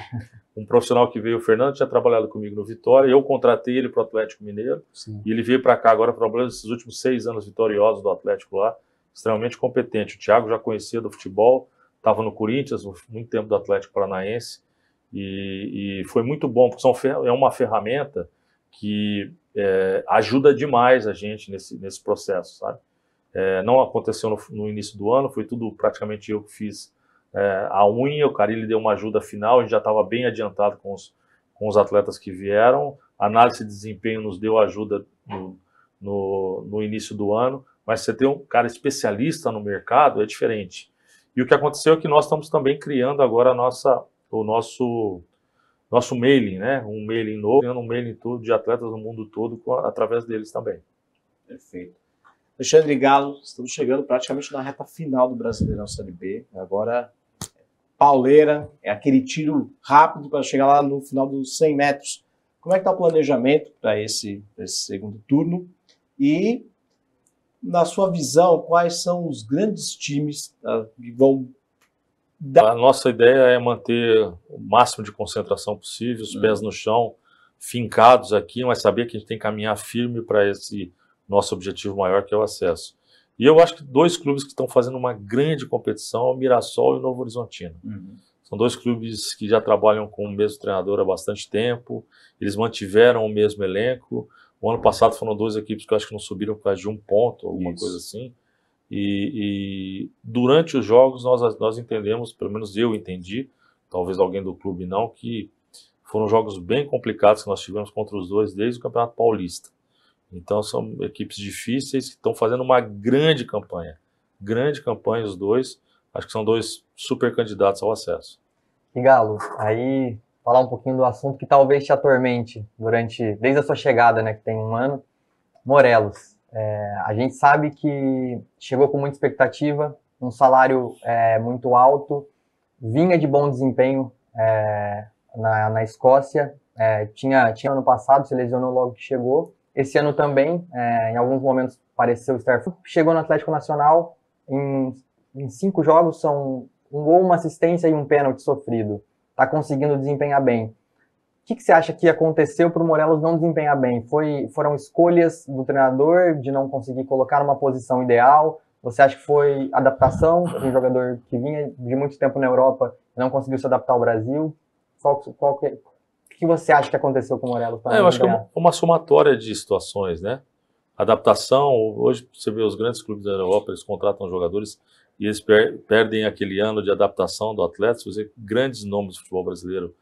Um profissional que veio, o Fernando, tinha trabalhado comigo no Vitória, eu contratei ele para o Atlético Mineiro, Sim. e ele veio para cá agora, trabalhando esses últimos 6 anos vitoriosos do Atlético lá, extremamente competente. O Thiago já conhecia do futebol, estava no Corinthians, muito tempo do Atlético Paranaense, e foi muito bom, porque é uma ferramenta que ajuda demais a gente nesse processo, sabe? Não aconteceu no início do ano, foi tudo praticamente eu que fiz a unha, o Carille deu uma ajuda final, a gente já estava bem adiantado com os atletas que vieram, a análise de desempenho nos deu ajuda no início do ano, mas você ter um cara especialista no mercado é diferente. E o que aconteceu é que nós estamos também criando agora o nosso mailing, né? Um mailing novo, criando um mailing todo de atletas no mundo todo através deles também. Perfeito. Alexandre Galo, estamos chegando praticamente na reta final do Brasileirão Série B. Agora, pauleira, é aquele tiro rápido para chegar lá no final dos 100 metros. Como é que está o planejamento para esse segundo turno? E, na sua visão, quais são os grandes times que vão dar... A nossa ideia é manter o máximo de concentração possível, os pés no chão, fincados aqui, mas saber que a gente tem que caminhar firme para esse nosso objetivo maior, que é o acesso. E eu acho que 2 clubes que estão fazendo uma grande competição é o Mirassol e o Novo Horizontino. São 2 clubes que já trabalham com o mesmo treinador há bastante tempo, eles mantiveram o mesmo elenco. O ano passado foram 2 equipes que eu acho que não subiram por causa de 1 ponto, alguma coisa assim. E durante os jogos nós entendemos, pelo menos eu entendi, talvez alguém do clube não, que foram jogos bem complicados que nós tivemos contra os 2 desde o Campeonato Paulista. Então são equipes difíceis que estão fazendo uma grande campanha os 2, acho que são 2 super candidatos ao acesso. E Galo, aí falar um pouquinho do assunto que talvez te atormente desde a sua chegada, né, que tem 1 ano, Morelos. A gente sabe que chegou com muita expectativa, um salário muito alto, vinha de bom desempenho na Escócia, tinha ano passado, se lesionou logo que chegou. Esse ano também, em alguns momentos, pareceu estar... Chegou no Atlético Nacional, em 5 jogos, são 1 gol, 1 assistência e 1 pênalti sofrido. Está conseguindo desempenhar bem. O que você acha que aconteceu para o Morelos não desempenhar bem? Foram escolhas do treinador de não conseguir colocar numa posição ideal? Você acha que foi adaptação de um jogador que vinha de muito tempo na Europa e não conseguiu se adaptar ao Brasil? O que você acha que aconteceu com o Morelos? Eu acho que é uma somatória de situações, né? Adaptação, hoje você vê os grandes clubes da Europa, eles contratam jogadores e eles perdem aquele ano de adaptação do atleta. Você vê grandes nomes do futebol brasileiro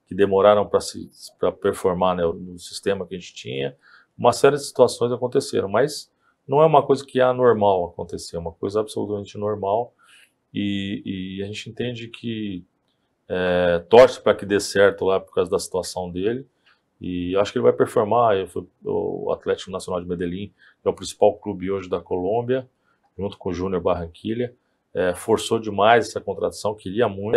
que demoraram para performar, né, no sistema que a gente tinha. Uma série de situações aconteceram, mas não é uma coisa que é anormal acontecer, é uma coisa absolutamente normal e a gente entende que torce para que dê certo lá por causa da situação dele, e acho que ele vai performar. O Atlético Nacional de Medellín, que é o principal clube hoje da Colômbia, junto com o Júnior Barranquilla, forçou demais essa contratação, queria muito.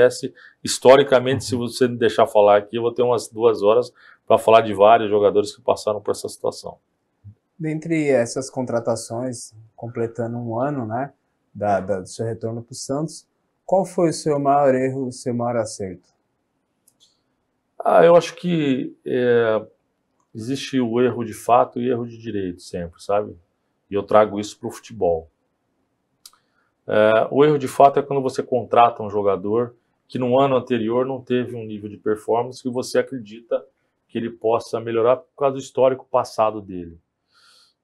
Historicamente, se você me deixar falar aqui, eu vou ter umas 2 horas para falar de vários jogadores que passaram por essa situação. Dentre essas contratações, completando 1 ano, né, do seu retorno para o Santos, qual foi o seu maior erro, o seu maior acerto? Eu acho que existe o erro de fato e erro de direito sempre, sabe? E eu trago isso para o futebol. O erro de fato é quando você contrata um jogador que no ano anterior não teve um nível de performance que você acredita que ele possa melhorar por causa do histórico passado dele.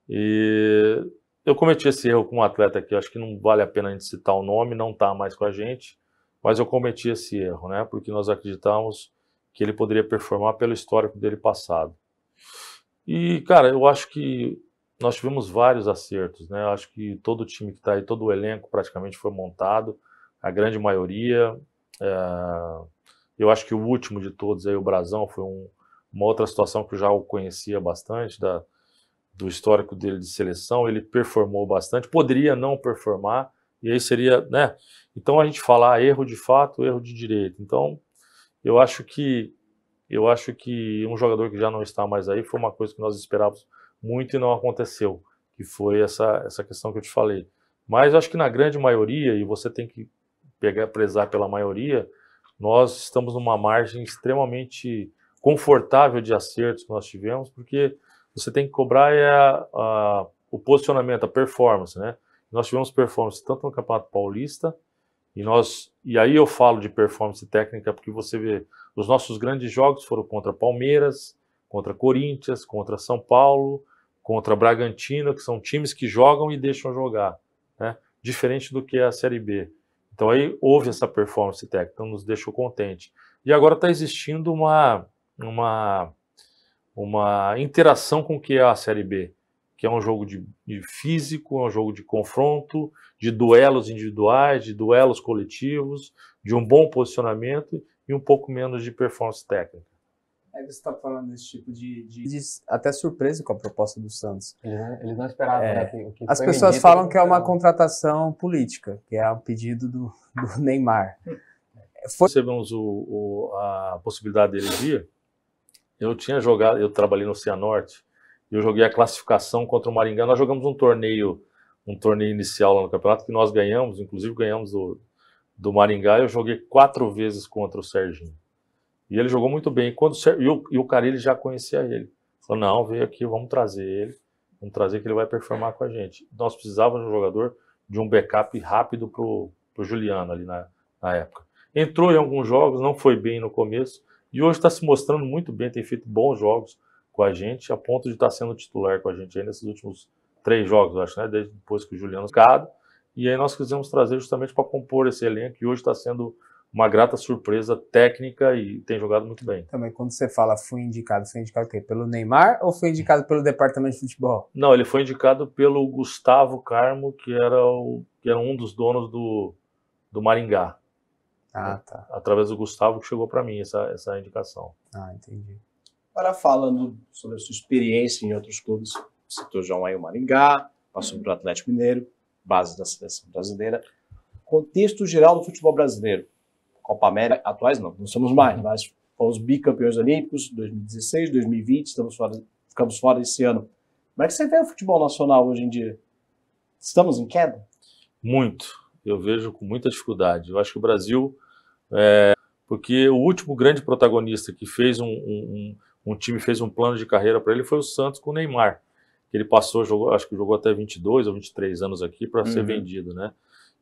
E eu cometi esse erro com um atleta que eu acho que não vale a pena a gente citar o nome, não está mais com a gente, mas eu cometi esse erro, né? Porque nós acreditamos que ele poderia performar pelo histórico dele passado. E, cara, eu acho que nós tivemos vários acertos, né? Eu acho que todo o time que está aí, todo o elenco praticamente foi montado, a grande maioria. Eu acho que o último de todos aí, o Brazão, foi uma outra situação que eu já o conhecia bastante, do histórico dele de seleção. Ele performou bastante, poderia não performar, e aí seria, né? Então a gente fala erro de fato, erro de direito. Então eu acho que um jogador que já não está mais aí foi uma coisa que nós esperávamos muito e não aconteceu, que foi essa questão que eu te falei. Mas acho que na grande maioria, e você tem que prezar pela maioria, nós estamos numa margem extremamente confortável de acertos que nós tivemos, porque você tem que cobrar o posicionamento, a performance, né? Nós tivemos performance tanto no Campeonato Paulista, e aí eu falo de performance técnica porque você vê, os nossos grandes jogos foram contra Palmeiras, contra Corinthians, contra São Paulo, contra Bragantino, que são times que jogam e deixam jogar, né? Diferente do que é a Série B. Então aí houve essa performance técnica, então nos deixou contente. E agora está existindo uma interação com o que é a Série B, que é um jogo de físico, é um jogo de confronto, de duelos individuais, de duelos coletivos, de um bom posicionamento e um pouco menos de performance técnica. Aí você está falando desse tipo de até surpresa com a proposta do Santos. Eles não esperavam, né? Que as pessoas falam que é uma contratação política, que é um pedido do Neymar. Recebemos a possibilidade dele vir. Eu trabalhei no Cianorte, eu joguei a classificação contra o Maringá. Nós jogamos um torneio inicial lá no campeonato que nós ganhamos, inclusive ganhamos do Maringá. Eu joguei 4 vezes contra o Serginho. E ele jogou muito bem. E o Carille já conhecia ele. Falou, não, veio aqui, vamos trazer ele. Vamos trazer que ele vai performar com a gente. Nós precisávamos de um jogador, de um backup rápido pro Juliano ali na época. Entrou em alguns jogos, não foi bem no começo. E hoje está se mostrando muito bem, tem feito bons jogos com a gente, a ponto de estar sendo titular com a gente aí nesses últimos 3 jogos, eu acho, né? Desde depois que o Juliano ficado. E aí nós quisemos trazer justamente para compor esse elenco, que hoje está sendo uma grata surpresa técnica e tem jogado muito bem. Também, quando você fala foi indicado o quê? Pelo Neymar ou foi indicado pelo departamento de futebol? Não, ele foi indicado pelo Gustavo Carmo, que era um dos donos do Maringá. Ah, tá. Através do Gustavo que chegou para mim essa indicação. Ah, entendi. Agora, falando sobre a sua experiência em outros clubes, citou já o Maringá, passou para o Atlético Mineiro, base da seleção brasileira. Contexto geral do futebol brasileiro. Copa América, atuais não somos mais, mas fomos bicampeões olímpicos, 2016, 2020, ficamos fora esse ano. Como é que você vê o futebol nacional hoje em dia? Estamos em queda? Muito. Eu vejo com muita dificuldade. Eu acho que o Brasil, porque o último grande protagonista que fez um time, fez um plano de carreira para ele foi o Santos com o Neymar. Ele passou, acho que jogou até 22 ou 23 anos aqui para ser vendido, né?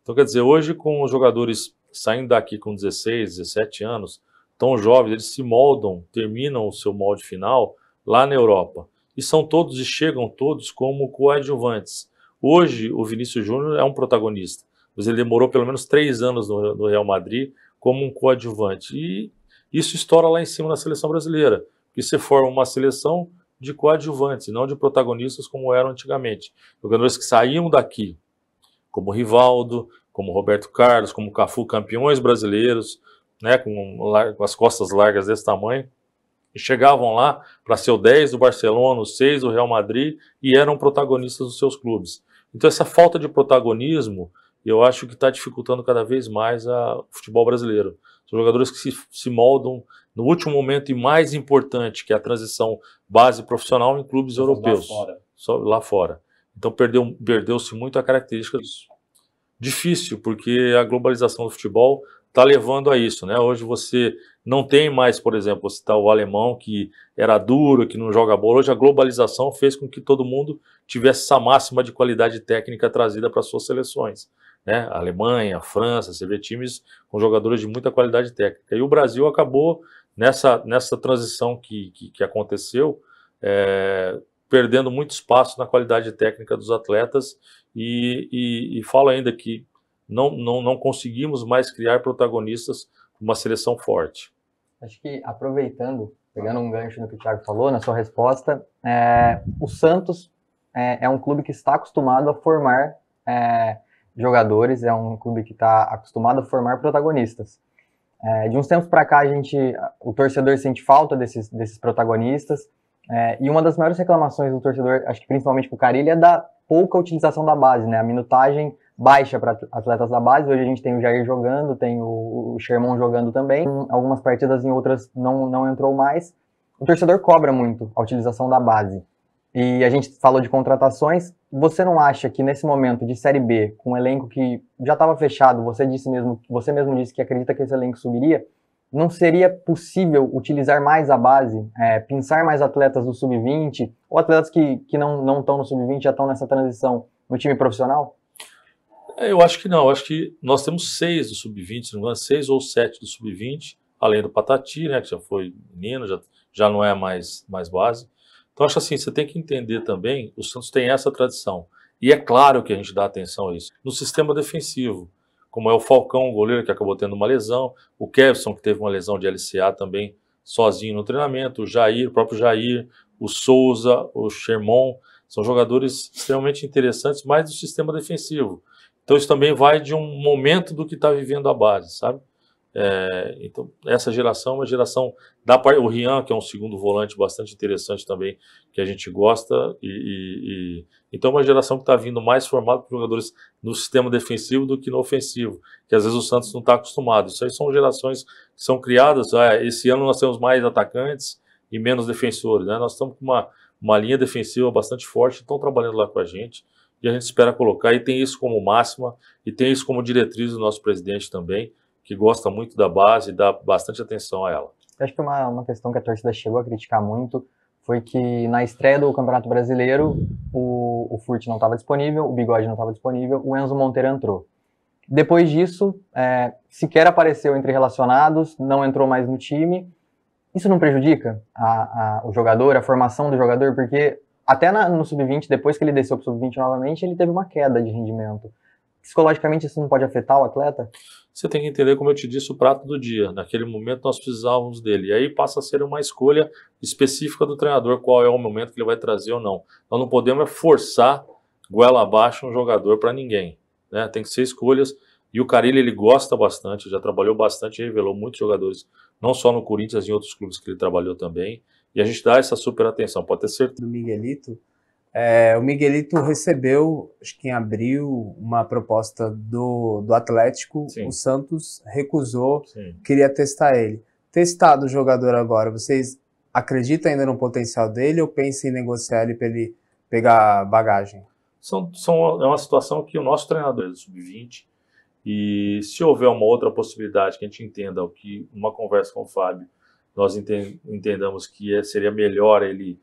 Então, quer dizer, hoje com os jogadores saindo daqui com 16, 17 anos, tão jovens, eles se moldam, terminam o seu molde final lá na Europa. E chegam todos como coadjuvantes. Hoje, o Vinícius Júnior é um protagonista, mas ele demorou pelo menos 3 anos no Real Madrid como um coadjuvante. E isso estoura lá em cima na seleção brasileira, que se forma uma seleção de coadjuvantes, não de protagonistas como eram antigamente. Jogadores que saíam daqui, como Rivaldo, como Roberto Carlos, como Cafu, campeões brasileiros, né, com as costas largas desse tamanho, e chegavam lá para ser o 10 do Barcelona, o 6 do Real Madrid, e eram protagonistas dos seus clubes. Então essa falta de protagonismo, eu acho que está dificultando cada vez mais o futebol brasileiro. São jogadores que se moldam no último momento e mais importante, que é a transição base profissional em clubes europeus. Lá fora. Então perdeu-se muito a característica disso. Difícil, porque a globalização do futebol está levando a isso, né? Hoje você não tem mais, por exemplo, você tá o alemão que era duro, que não joga bola. Hoje a globalização fez com que todo mundo tivesse essa máxima de qualidade técnica trazida para suas seleções, né? A Alemanha, a França, você vê times com jogadores de muita qualidade técnica. E o Brasil acabou nessa transição que aconteceu, perdendo muito espaço na qualidade técnica dos atletas e falo ainda que não conseguimos mais criar protagonistas para uma seleção forte. Acho que aproveitando, pegando um gancho no que o Thiago falou, na sua resposta, o Santos é um clube que está acostumado a formar jogadores, é um clube que está acostumado a formar protagonistas. De uns tempos para cá, o torcedor sente falta desses protagonistas, e uma das maiores reclamações do torcedor, acho que principalmente para o Carille, é da pouca utilização da base, né? A minutagem baixa para atletas da base. Hoje a gente tem o Jair jogando, tem o Sherman jogando também, em algumas partidas, em outras não entrou mais. O torcedor cobra muito a utilização da base. e a gente falou de contratações. Você não acha que nesse momento de Série B, com um elenco que já estava fechado, você mesmo disse que acredita que esse elenco subiria, não seria possível utilizar mais a base, pensar mais atletas do Sub-20, ou atletas que não estão no Sub-20, já estão nessa transição no time profissional? Eu acho que não, eu acho que nós temos 6 do Sub-20, se não me engano, 6 ou 7 do Sub-20, além do Patati, né, que já foi menino, já não é mais base. Então acho assim, você tem que entender também, o Santos tem essa tradição, e é claro que a gente dá atenção a isso, no sistema defensivo, como é o Falcão, o goleiro que acabou tendo uma lesão, o Kevson, que teve uma lesão de LCA também, sozinho no treinamento, o próprio Jair, o Souza, o Sherman, são jogadores extremamente interessantes, mais do sistema defensivo. Então isso também vai de um momento do que está vivendo a base, sabe? Então essa geração é uma geração o Rian, que é um segundo volante bastante interessante também, que a gente gosta, então é uma geração que está vindo mais formada por jogadores no sistema defensivo do que no ofensivo, que às vezes o Santos não está acostumado. Isso aí são gerações que são criadas, esse ano nós temos mais atacantes e menos defensores, né? Nós estamos com uma linha defensiva bastante forte, estão trabalhando lá com a gente, e a gente espera colocar, e tem isso como máxima, e tem isso como diretriz do nosso presidente também, que gosta muito da base e dá bastante atenção a ela. Eu acho que uma questão que a torcida chegou a criticar muito foi que na estreia do Campeonato Brasileiro o Furt não estava disponível, o Bigode não estava disponível, o Enzo Monteiro entrou. Depois disso, sequer apareceu entre relacionados, não entrou mais no time. Isso não prejudica o jogador, a formação do jogador? Porque até no Sub-20, depois que ele desceu para o Sub-20 novamente, ele teve uma queda de rendimento. Psicologicamente isso não pode afetar o atleta? Você tem que entender, como eu te disse, o prato do dia. Naquele momento nós precisávamos dele. E aí passa a ser uma escolha específica do treinador, qual é o momento que ele vai trazer ou não. Nós não podemos forçar goela abaixo um jogador para ninguém, né? Tem que ser escolhas. E o Carille, ele gosta bastante, já trabalhou bastante, revelou muitos jogadores, não só no Corinthians, em outros clubes que ele trabalhou também. E a gente dá essa super atenção, pode ter certeza. Do Miguelito. O Miguelito recebeu, acho que em abril, uma proposta do Atlético. Sim. O Santos recusou. Sim. Queria testar ele. Testado o jogador agora, vocês acreditam ainda no potencial dele ou pensam em negociar ele para ele pegar bagagem? É uma situação que o nosso treinador é do Sub-20, e se houver uma outra possibilidade que a gente entenda, que uma conversa com o Fábio, nós entendamos que seria melhor ele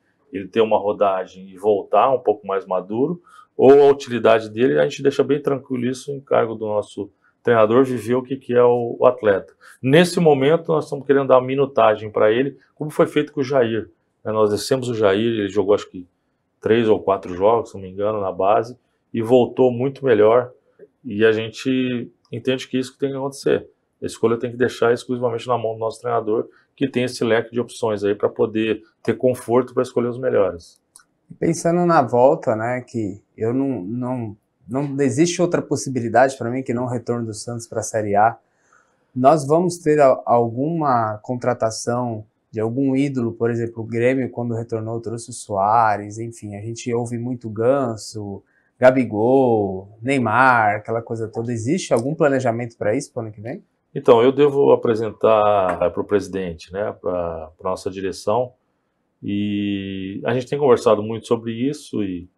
ter uma rodagem e voltar um pouco mais maduro, ou a utilidade dele, a gente deixa bem tranquilo isso em cargo do nosso treinador, viver o que é o atleta. Nesse momento, nós estamos querendo dar uma minutagem para ele, como foi feito com o Jair. Nós descemos o Jair, ele jogou acho que 3 ou 4 jogos, se não me engano, na base, e voltou muito melhor, e a gente entende que isso que tem que acontecer. A escolha tem que deixar exclusivamente na mão do nosso treinador, que tem esse leque de opções aí para poder ter conforto para escolher os melhores. Pensando na volta, né, que eu não existe outra possibilidade para mim que não o retorno do Santos para a Série A. Nós vamos ter alguma contratação de algum ídolo, por exemplo, o Grêmio quando retornou trouxe o Soares, enfim, a gente ouve muito Ganso, Gabigol, Neymar, aquela coisa toda. Existe algum planejamento para isso para o ano que vem? Então, eu devo apresentar para o presidente, né, para a nossa direção, e a gente tem conversado muito sobre isso, e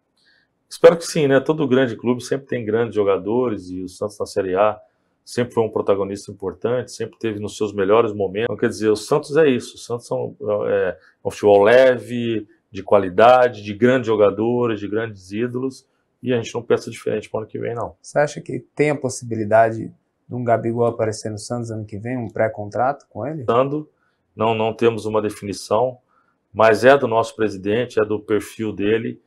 espero que sim, né, todo grande clube sempre tem grandes jogadores, e o Santos na Série A sempre foi um protagonista importante, sempre teve nos seus melhores momentos. Então, quer dizer, o Santos é isso, o Santos é um futebol leve, de qualidade, de grandes jogadores, de grandes ídolos, e a gente não pensa diferente para o ano que vem, não. Você acha que tem a possibilidade de um Gabigol aparecer no Santos ano que vem, um pré-contrato com ele? Não temos uma definição, mas é do nosso presidente, é do perfil dele,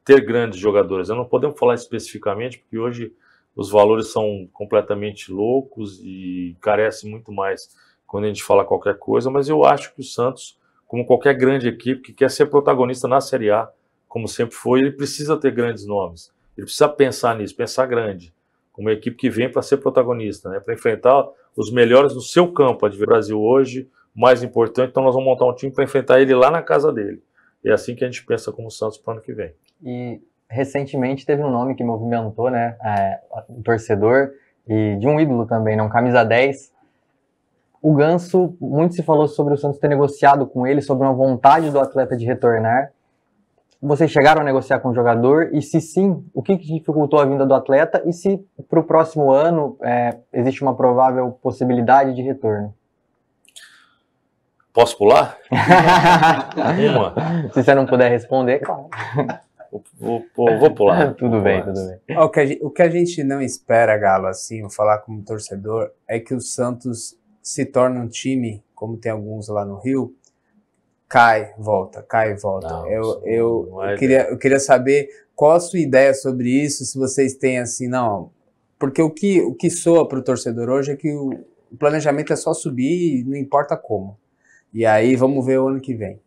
ter grandes jogadores. Não podemos falar especificamente, porque hoje os valores são completamente loucos e carecem muito mais quando a gente fala qualquer coisa, mas eu acho que o Santos, como qualquer grande equipe que quer ser protagonista na Série A, como sempre foi, ele precisa ter grandes nomes. Ele precisa pensar nisso, pensar grande. Como uma equipe que vem para ser protagonista, né? Para enfrentar os melhores no seu campo. O Brasil hoje, o mais importante, então nós vamos montar um time para enfrentar ele lá na casa dele. É assim que a gente pensa como o Santos para o ano que vem. E recentemente teve um nome que movimentou, né, o torcedor, e de um ídolo também, né, um camisa 10. O Ganso, muito se falou sobre o Santos ter negociado com ele, sobre uma vontade do atleta de retornar. vocês chegaram a negociar com o jogador? E se sim, o que dificultou a vinda do atleta? E se para o próximo ano existe uma provável possibilidade de retorno? Posso pular? Uma. Se você não puder responder, claro. Vou pular. Tudo bem, tudo bem. O que a gente não espera, Galo, assim, vou falar como torcedor, é que o Santos se torne um time, como tem alguns lá no Rio, cai, volta. Não, Eu não é queria saber qual a sua ideia sobre isso, se vocês têm assim, não. Porque o que soa para o torcedor hoje é que o planejamento é só subir, não importa como. E aí vamos ver o ano que vem.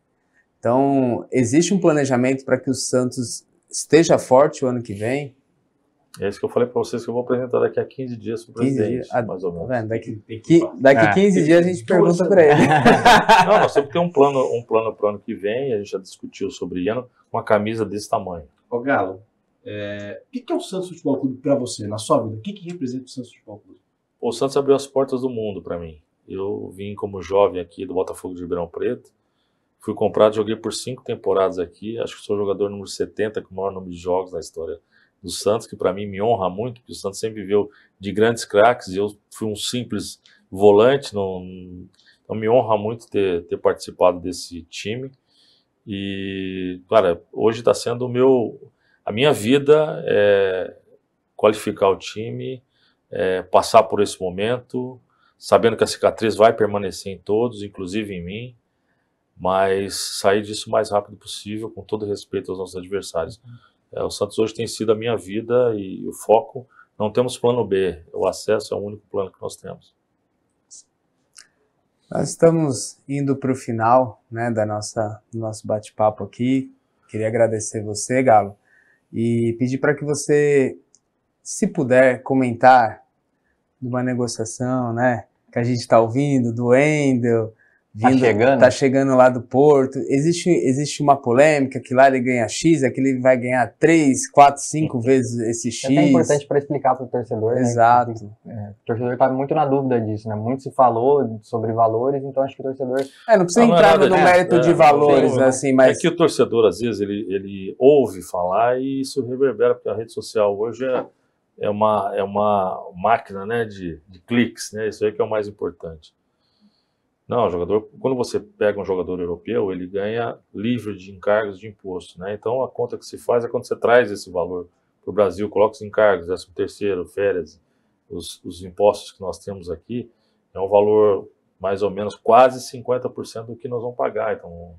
Então, existe um planejamento para que o Santos esteja forte o ano que vem? É isso que eu falei para vocês que eu vou apresentar daqui a 15 dias para o 15 presidente, dias? mais ou menos. Tá vendo? Daqui 15 dias a gente pergunta para ele. Não, nós temos que ter um plano para o ano que vem, a gente já discutiu sobre ano, uma camisa desse tamanho. Ô Galo, o que é o Santos Futebol Clube para você, na sua vida? O que representa o Santos Futebol Clube? O Santos abriu as portas do mundo para mim. Eu vim como jovem aqui do Botafogo de Ribeirão Preto, fui comprado, joguei por 5 temporadas aqui, acho que sou o jogador número 70 com o maior número de jogos na história do Santos, que para mim me honra muito, porque o Santos sempre viveu de grandes craques e eu fui um simples volante, então me honra muito ter participado desse time. E, cara, hoje está sendo a minha vida qualificar o time, passar por esse momento, sabendo que a cicatriz vai permanecer em todos, inclusive em mim, mas sair disso o mais rápido possível, com todo respeito aos nossos adversários. O Santos hoje tem sido a minha vida e o foco. Não temos plano B, o acesso é o único plano que nós temos. Nós estamos indo para o final, né, do nosso bate-papo aqui. Queria agradecer você, Galo, e pedir para que você, se puder, comentar de uma negociação, né, que a gente está ouvindo, do Wendel, tá chegando lá do Porto. Existe uma polêmica que lá ele ganha X, aqui ele vai ganhar 3, 4, 5 vezes esse X. É até importante para explicar para o torcedor. Exato. Né? O torcedor está muito na dúvida disso, né? Muito se falou sobre valores, então acho que o torcedor... não precisa entrar no mérito de valores, assim, mas... É que o torcedor, às vezes, ele ouve falar e isso reverbera, porque a rede social hoje é uma máquina, né, de cliques, né? Isso aí que é o mais importante. Não, quando você pega um jogador europeu, ele ganha livre de encargos de imposto, né? Então a conta que se faz é quando você traz esse valor para o Brasil, coloca os encargos, 13º, férias, os impostos que nós temos aqui, é um valor mais ou menos quase 50% do que nós vamos pagar. Então,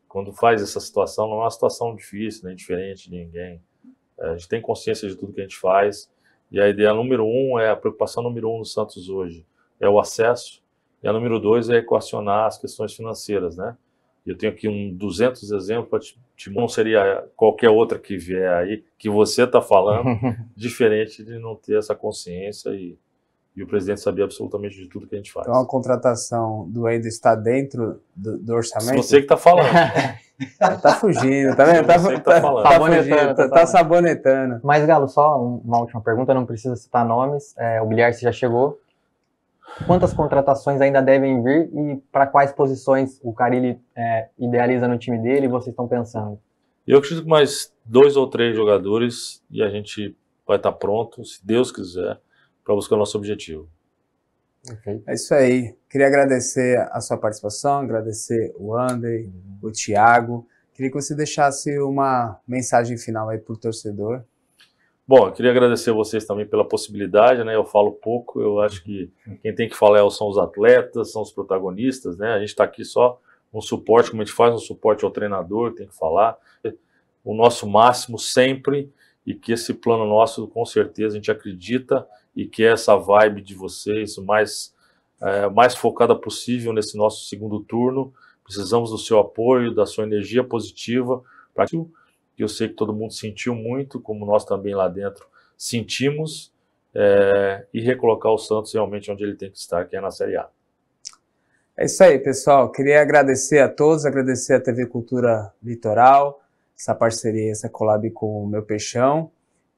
quando faz essa situação, não é uma situação difícil, nem diferente de ninguém. A gente tem consciência de tudo que a gente faz, e a ideia número 1 a preocupação número 1 no Santos hoje é o acesso. E a número 2 é equacionar as questões financeiras, né? Eu tenho aqui 200 exemplos para não seria qualquer outra que vier aí, que você está falando, diferente de não ter essa consciência e o presidente saber absolutamente de tudo que a gente faz. Então a contratação do Wendel está dentro do orçamento? Você que está falando. Tá fugindo, tá vendo? Tá sabonetando. Mas, Galo, só uma última pergunta, não precisa citar nomes, o Bilhar já chegou. Quantas contratações ainda devem vir e para quais posições o Carille idealiza no time dele e vocês estão pensando? Eu acredito que mais 2 ou 3 jogadores e a gente vai estar pronto, se Deus quiser, para buscar o nosso objetivo. Perfeito. É isso aí. Queria agradecer a sua participação, agradecer o André, o Thiago. Queria que você deixasse uma mensagem final aí para o torcedor. Bom, eu queria agradecer a vocês também pela possibilidade, né? Eu falo pouco, eu acho que quem tem que falar são os atletas, são os protagonistas, né? A gente está aqui só um suporte, como a gente faz um suporte ao treinador, tem que falar. O nosso máximo sempre, e que esse plano nosso, com certeza, a gente acredita e que essa vibe de vocês, mais focada possível nesse nosso segundo turno. Precisamos do seu apoio, da sua energia positiva, para que eu sei que todo mundo sentiu muito, como nós também lá dentro sentimos, e recolocar o Santos realmente onde ele tem que estar, que é na Série A. É isso aí, pessoal. Queria agradecer a todos, agradecer a TV Cultura Litoral, essa parceria, essa collab com o Meu Peixão,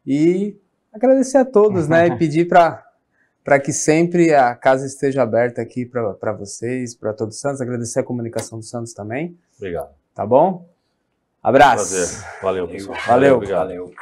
e agradecer a todos, né, e pedir para que sempre a casa esteja aberta aqui para vocês, para todos os Santos, agradecer a comunicação do Santos também. Obrigado. Tá bom? Abraço. Prazer. Valeu, pessoal. Valeu. Obrigado. Valeu.